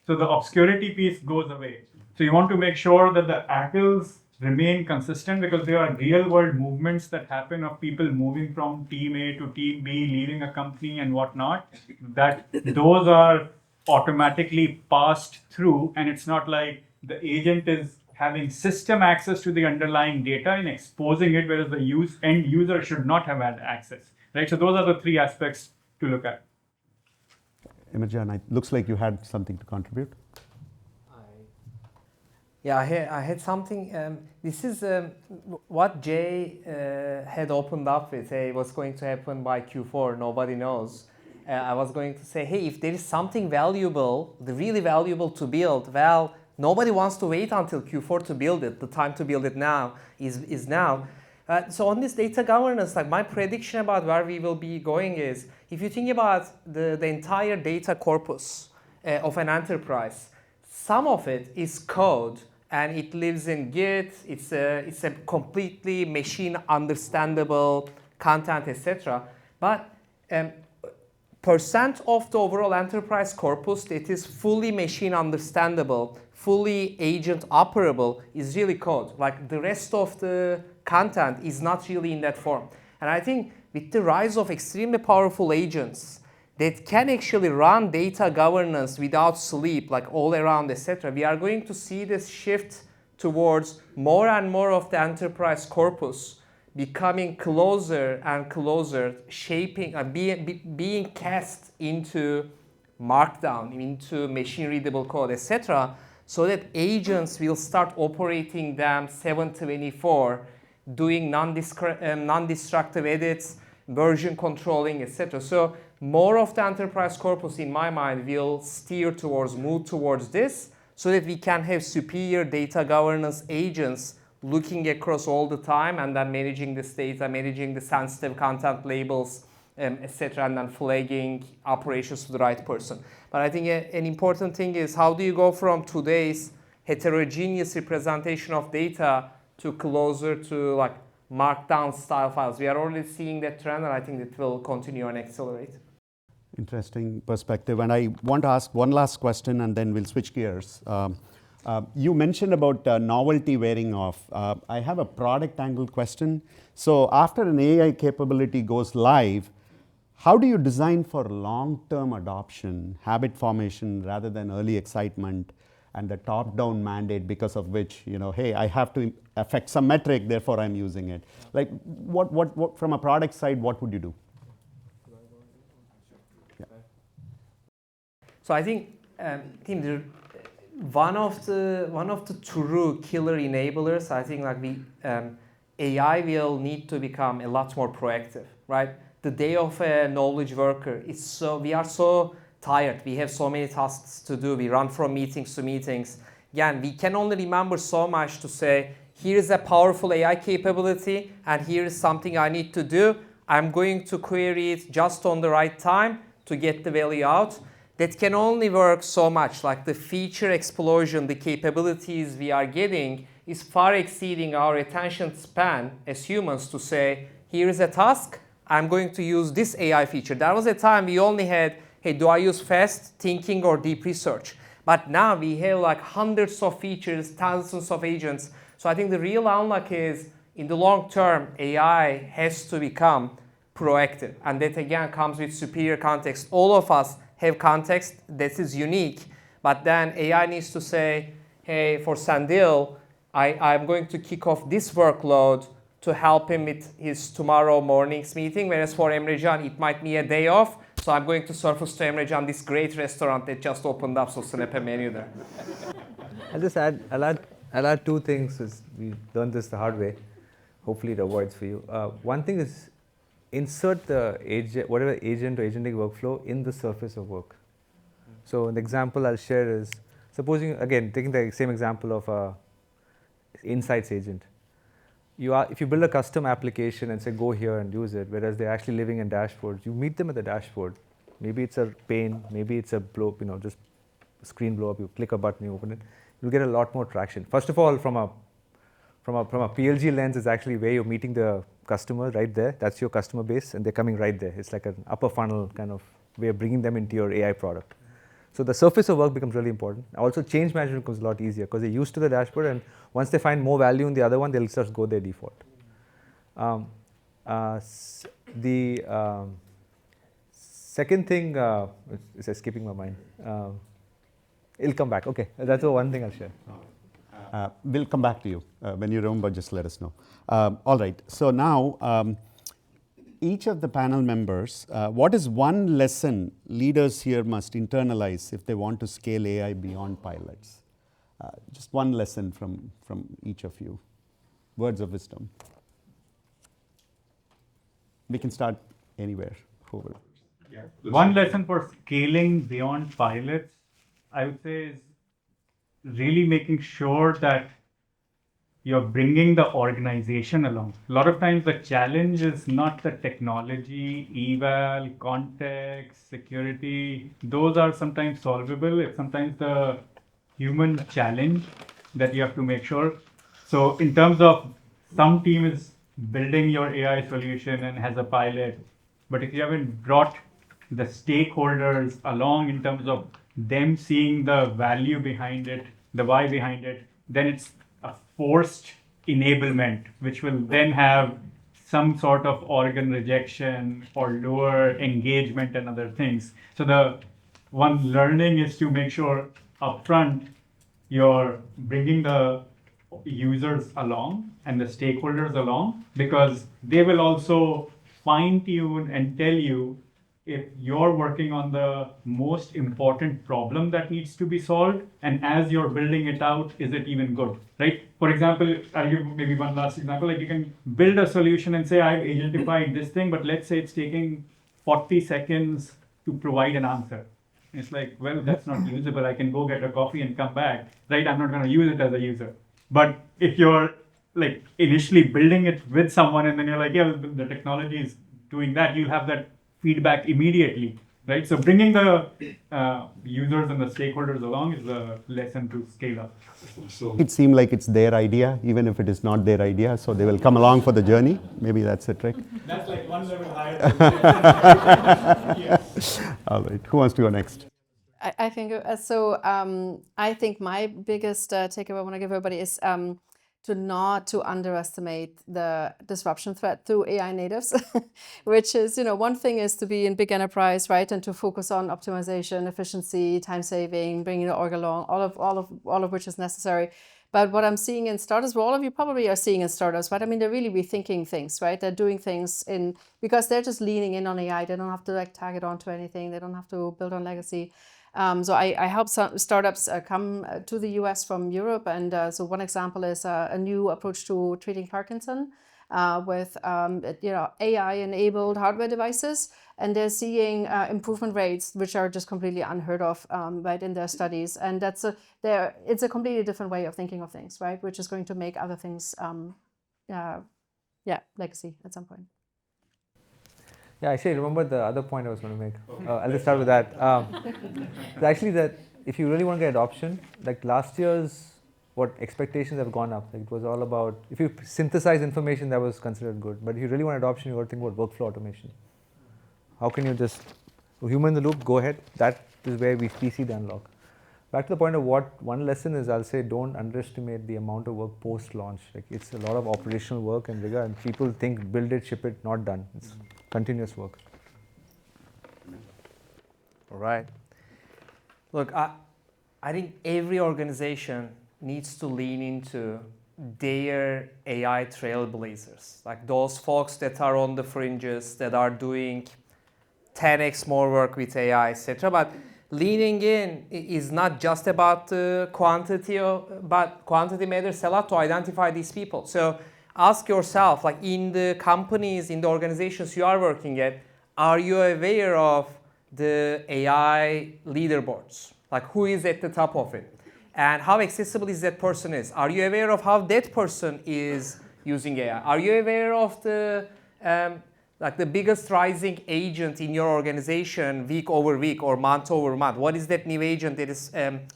So the obscurity piece goes away. So you want to make sure that the ACLs remain consistent because there are real world movements that happen of people moving from team A to team B, leaving a company and whatnot, that those are automatically passed through, and it's not like the agent is having system access to the underlying data and exposing it, whereas the end user should not have had access, right? So those are the three aspects to look at. Imogen, it looks like you had something to contribute. Yeah, I had something. This is what Jay had opened up with. Hey, what's going to happen by Q4? Nobody knows. I was going to say, hey, if there is something valuable, really valuable to build, well, nobody wants to wait until Q4 to build it. The time to build it now is now. So on this data governance, like my prediction about where we will be going is, if you think about the entire data corpus of an enterprise, some of it is code and it lives in Git. It's a completely machine understandable content, etc. But percent of the overall enterprise corpus that is fully machine understandable, fully agent operable is really code. Like the rest of the content is not really in that form. And I think with the rise of extremely powerful agents that can actually run data governance without sleep, like all around, etc., we are going to see this shift towards more and more of the enterprise corpus becoming closer and closer, shaping and being cast into markdown, into machine readable code, etc., so that agents will start operating them 7/24, doing non-destructive edits, version controlling, etc. So more of the enterprise corpus, in my mind, will move towards this, so that we can have superior data governance agents looking across all the time and then managing this data, managing the sensitive content labels, etc., and then flagging operations to the right person. But I think an important thing is, how do you go from today's heterogeneous representation of data to closer to like markdown style files? We are already seeing that trend, and I think it will continue and accelerate. Interesting perspective. And I want to ask one last question and then we'll switch gears. You mentioned about novelty wearing off. I have a product angle question. So after an AI capability goes live, how do you design for long-term adoption, habit formation, rather than early excitement and the top-down mandate because of which, hey, I have to affect some metric, therefore I'm using it. Like, what from a product side, what would you do? So I think, Tim, one of the true killer enablers, I think, AI will need to become a lot more proactive, right? The day of a knowledge worker we are so tired. We have so many tasks to do. We run from meetings to meetings. Again, we can only remember so much to say, here's a powerful AI capability, and here's something I need to do. I'm going to query it just on the right time to get the value out. That can only work so much. Like the feature explosion, the capabilities we are getting is far exceeding our attention span as humans to say, here is a task, I'm going to use this AI feature. There was a time we only had, hey, do I use fast thinking or deep research? But now we have like hundreds of features, thousands of agents. So I think the real unlock is, in the long term, AI has to become proactive. And that again comes with superior context. All of us have context that is unique, but then AI needs to say, hey, for Sandil, I'm going to kick off this workload to help him with his tomorrow morning's meeting, whereas for Emrecan, it might be a day off, so I'm going to surface to Emrecan this great restaurant that just opened up, so snap a menu there. I'll add two things, as we learned this the hard way. Hopefully it avoids for you. One thing is, insert the whatever agent or agentic workflow in the surface of work. So an example I'll share is, supposing, again, taking the same example of insights agent. If you build a custom application and say, go here and use it, whereas they're actually living in dashboards, you meet them at the dashboard. Maybe it's a pane, maybe it's a blow up, just a screen blow up, you click a button, you open it. You'll get a lot more traction. First of all, from a PLG lens, is actually where you're meeting the customer right there. That's your customer base, and they're coming right there. It's like an upper funnel kind of way of bringing them into your AI product. So the surface of work becomes really important. Also, change management becomes a lot easier because they're used to the dashboard, and once they find more value in the other one, they'll just go their default. The second thing is escaping my mind. It'll come back. Okay, that's the one thing I'll share. We'll come back to you. When you remember, just let us know. All right. So now, each of the panel members, what is one lesson leaders here must internalize if they want to scale AI beyond pilots? Just one lesson from each of you. Words of wisdom. We can start anywhere. Whoever. Yeah. One lesson for scaling beyond pilots, I would say, is really making sure that you're bringing the organization along. A lot of times the challenge is not the technology, eval, context, security. Those are sometimes solvable. It's sometimes the human challenge that you have to make sure. So in terms of, some team is building your AI solution and has a pilot, but if you haven't brought the stakeholders along in terms of them seeing the value behind it, the why behind it, then it's a forced enablement, which will then have some sort of organ rejection or lower engagement and other things. So the one learning is to make sure upfront you're bringing the users along and the stakeholders along, because they will also fine tune and tell you if you're working on the most important problem that needs to be solved, and as you're building it out, is it even good, right? For example, I'll give maybe one last example. Like, you can build a solution and say, I've identified this thing, but let's say it's taking 40 seconds to provide an answer. It's like, well, that's not usable. I can go get a coffee and come back, right? I'm not going to use it as a user. But if you're like initially building it with someone and then you're like, yeah, the technology is doing that, you'll have that feedback immediately. right? So bringing the users and the stakeholders along is a lesson to scale up. It seems like it's their idea, even if it is not their idea. So they will come along for the journey. Maybe that's the trick. That's like one level higher. All right. Who wants to go next? I think so. I think my biggest takeaway I want to give everybody is to underestimate the disruption threat through AI natives, which is, one thing is to be in big enterprise, right, and to focus on optimization, efficiency, time saving, bringing the org along, all of which is necessary. But what I'm seeing in startups, well, all of you probably are seeing in startups, right? I mean, they're really rethinking things, right? They're doing things because they're just leaning in on AI. They don't have to tag it onto anything. They don't have to build on legacy. So I help some startups come to the US from Europe. And so one example is a new approach to treating Parkinson with AI-enabled hardware devices. And they're seeing improvement rates, which are just completely unheard of, right, in their studies. And it's a completely different way of thinking of things, right, which is going to make other things, legacy at some point. Yeah, actually, I remember the other point I was going to make. I'll just start with that. Actually, that if you really want to get adoption, like last year's expectations have gone up. Like it was all about, if you synthesize information, that was considered good. But if you really want adoption, you got to think about workflow automation. How can you just, human in the loop, go ahead. That is where we see the unlock. Back to the point of what one lesson is, I'll say don't underestimate the amount of work post-launch. Like it's a lot of operational work and rigor, and people think build it, ship it, not done. It's continuous work. All right. Look, I think every organization needs to lean into their AI trailblazers, like those folks that are on the fringes, that are doing 10x more work with AI, etc. But leaning in is not just about the quantity, but quantity matters a lot to identify these people. So ask yourself, like in the companies, in the organizations you are working at, are you aware of the AI leaderboards? Like who is at the top of it? And how accessible is that person is? Are you aware of how that person is using AI? Are you aware of the the biggest rising agent in your organization week over week or month over month? What is that new agent that is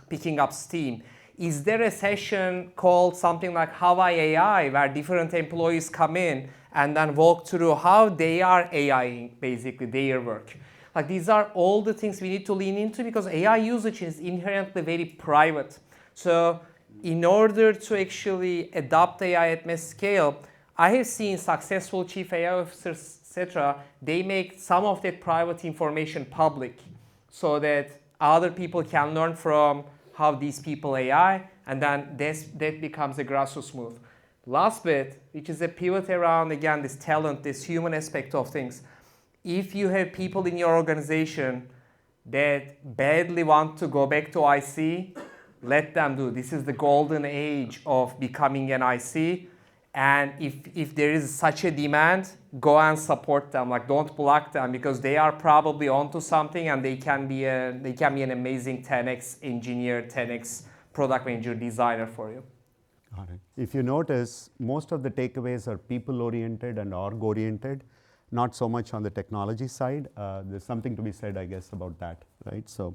picking up steam? Is there a session called something like How I AI, where different employees come in and then walk through how they are AIing basically their work? Like these are all the things we need to lean into, because AI usage is inherently very private. So in order to actually adopt AI at mass scale, I have seen successful chief AI officers, etc., they make some of that private information public so that other people can learn from how these people AI, and then that becomes a grassroots smooth. Last bit, which is a pivot around, again, this talent, this human aspect of things. If you have people in your organization that badly want to go back to IC, let them do. This is the golden age of becoming an IC. And if there is such a demand, go and support them. Like don't block them, because they are probably onto something, and they can be an amazing 10x engineer, 10x product manager, designer for you. Got it. If you notice, most of the takeaways are people-oriented and org-oriented, not so much on the technology side. There's something to be said, I guess, about that, right? So,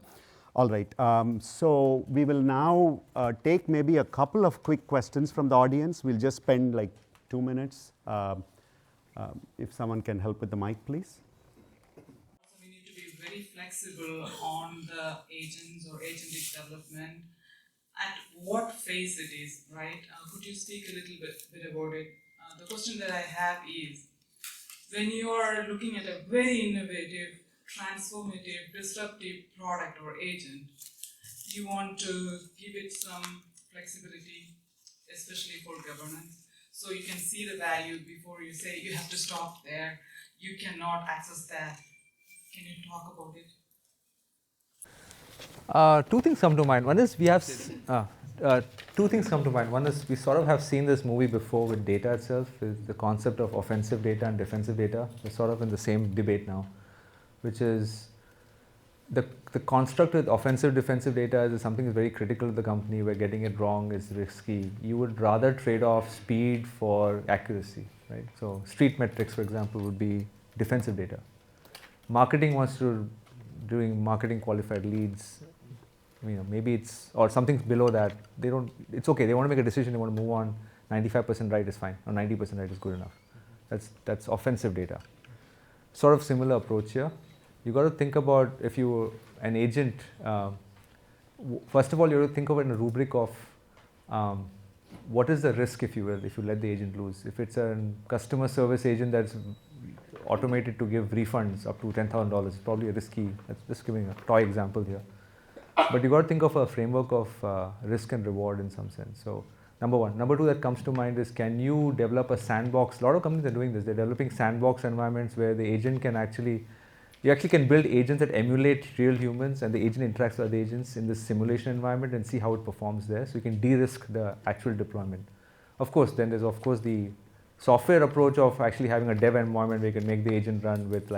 all right. So we will now take maybe a couple of quick questions from the audience. We'll just spend like 2 minutes. If someone can help with the mic, please. So we need to be very flexible on the agents or agentic development. At what phase it is, right? Could you speak a little bit about it? The question that I have is, when you are looking at a very innovative, transformative, disruptive product or agent, you want to give it some flexibility, especially for governance. So you can see the value before you say you have to stop there, you cannot access that. Can you talk about it? Two things come to mind. One is we have two things come to mind. One is we sort of have seen this movie before with data itself, with the concept of offensive data and defensive data. We're sort of in the same debate now, which is the construct with offensive defensive data is something that's very critical to the company, where getting it wrong is risky. You would rather trade off speed for accuracy, right? So street metrics, for example, would be defensive data. Marketing wants to doing marketing qualified leads, maybe it's, or something below that, it's okay, they want to make a decision, they want to move on, 95% right is fine, or 90% right is good enough. That's offensive data. Sort of similar approach here. You got to think about, if you an agent, first of all, you have to think of it in a rubric of what is the risk, if you will, if you let the agent loose. If it's a customer service agent that's automated to give refunds up to $10,000, it's probably a risky, that's just giving a toy example here. But you got to think of a framework of risk and reward in some sense. So number one. Number two that comes to mind is, can you develop a sandbox? A lot of companies are doing this. They're developing sandbox environments where the agent can you actually can build agents that emulate real humans, and the agent interacts with other agents in this simulation environment and see how it performs there. So you can de-risk the actual deployment. Of course, then there's the software approach of actually having a dev environment where you can make the agent run with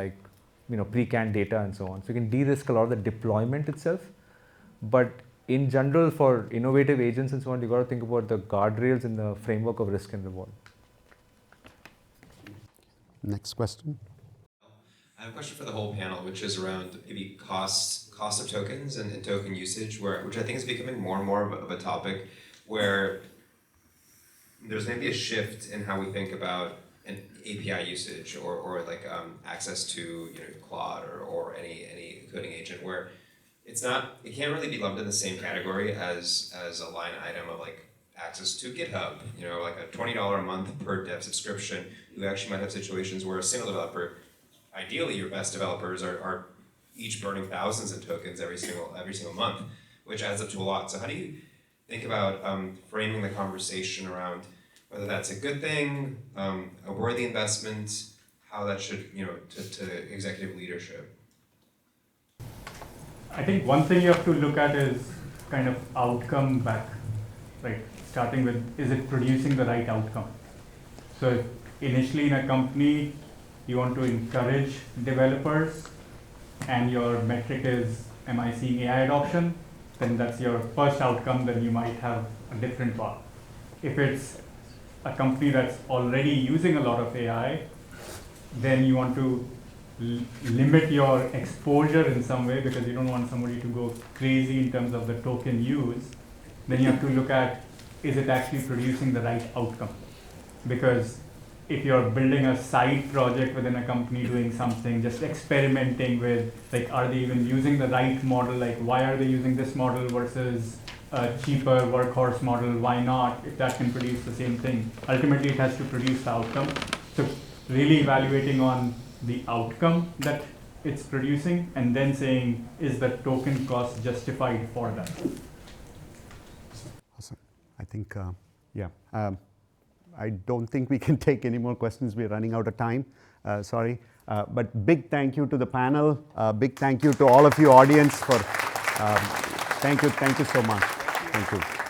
pre-canned data and so on. So you can de-risk a lot of the deployment itself. But in general, for innovative agents and so on, you got to think about the guardrails in the framework of risk and reward. Next question. I have a question for the whole panel, which is around maybe cost of tokens and token usage, which I think is becoming more and more of a topic, where there's maybe a shift in how we think about an API usage or access to Claude or any coding agent, where it can't really be lumped in the same category as a line item of access to GitHub, like a $20 a month per dev subscription. You actually might have situations where a single developer, ideally your best developers are each burning thousands of tokens every single month, which adds up to a lot. So how do you think about framing the conversation around whether that's a good thing, a worthy investment, how that should, to executive leadership? I think one thing you have to look at is kind of outcome back, right? Starting with, is it producing the right outcome? So initially in a company, you want to encourage developers, and your metric is, am I seeing AI adoption? Then that's your first outcome, then you might have a different path. If it's a company that's already using a lot of AI, then you want to limit your exposure in some way, because you don't want somebody to go crazy in terms of the token use. Then you have to look at, is it actually producing the right outcome? Because if you're building a side project within a company, doing something, just experimenting with, are they even using the right model? Why are they using this model versus a cheaper workhorse model? Why not? If that can produce the same thing. Ultimately, it has to produce the outcome. So really evaluating on the outcome that it's producing, and then saying, is the token cost justified for that? Awesome. I think, I don't think we can take any more questions. We're running out of time. Sorry. But big thank you to the panel. Big thank you to all of you audience for, thank you so much. Thank you.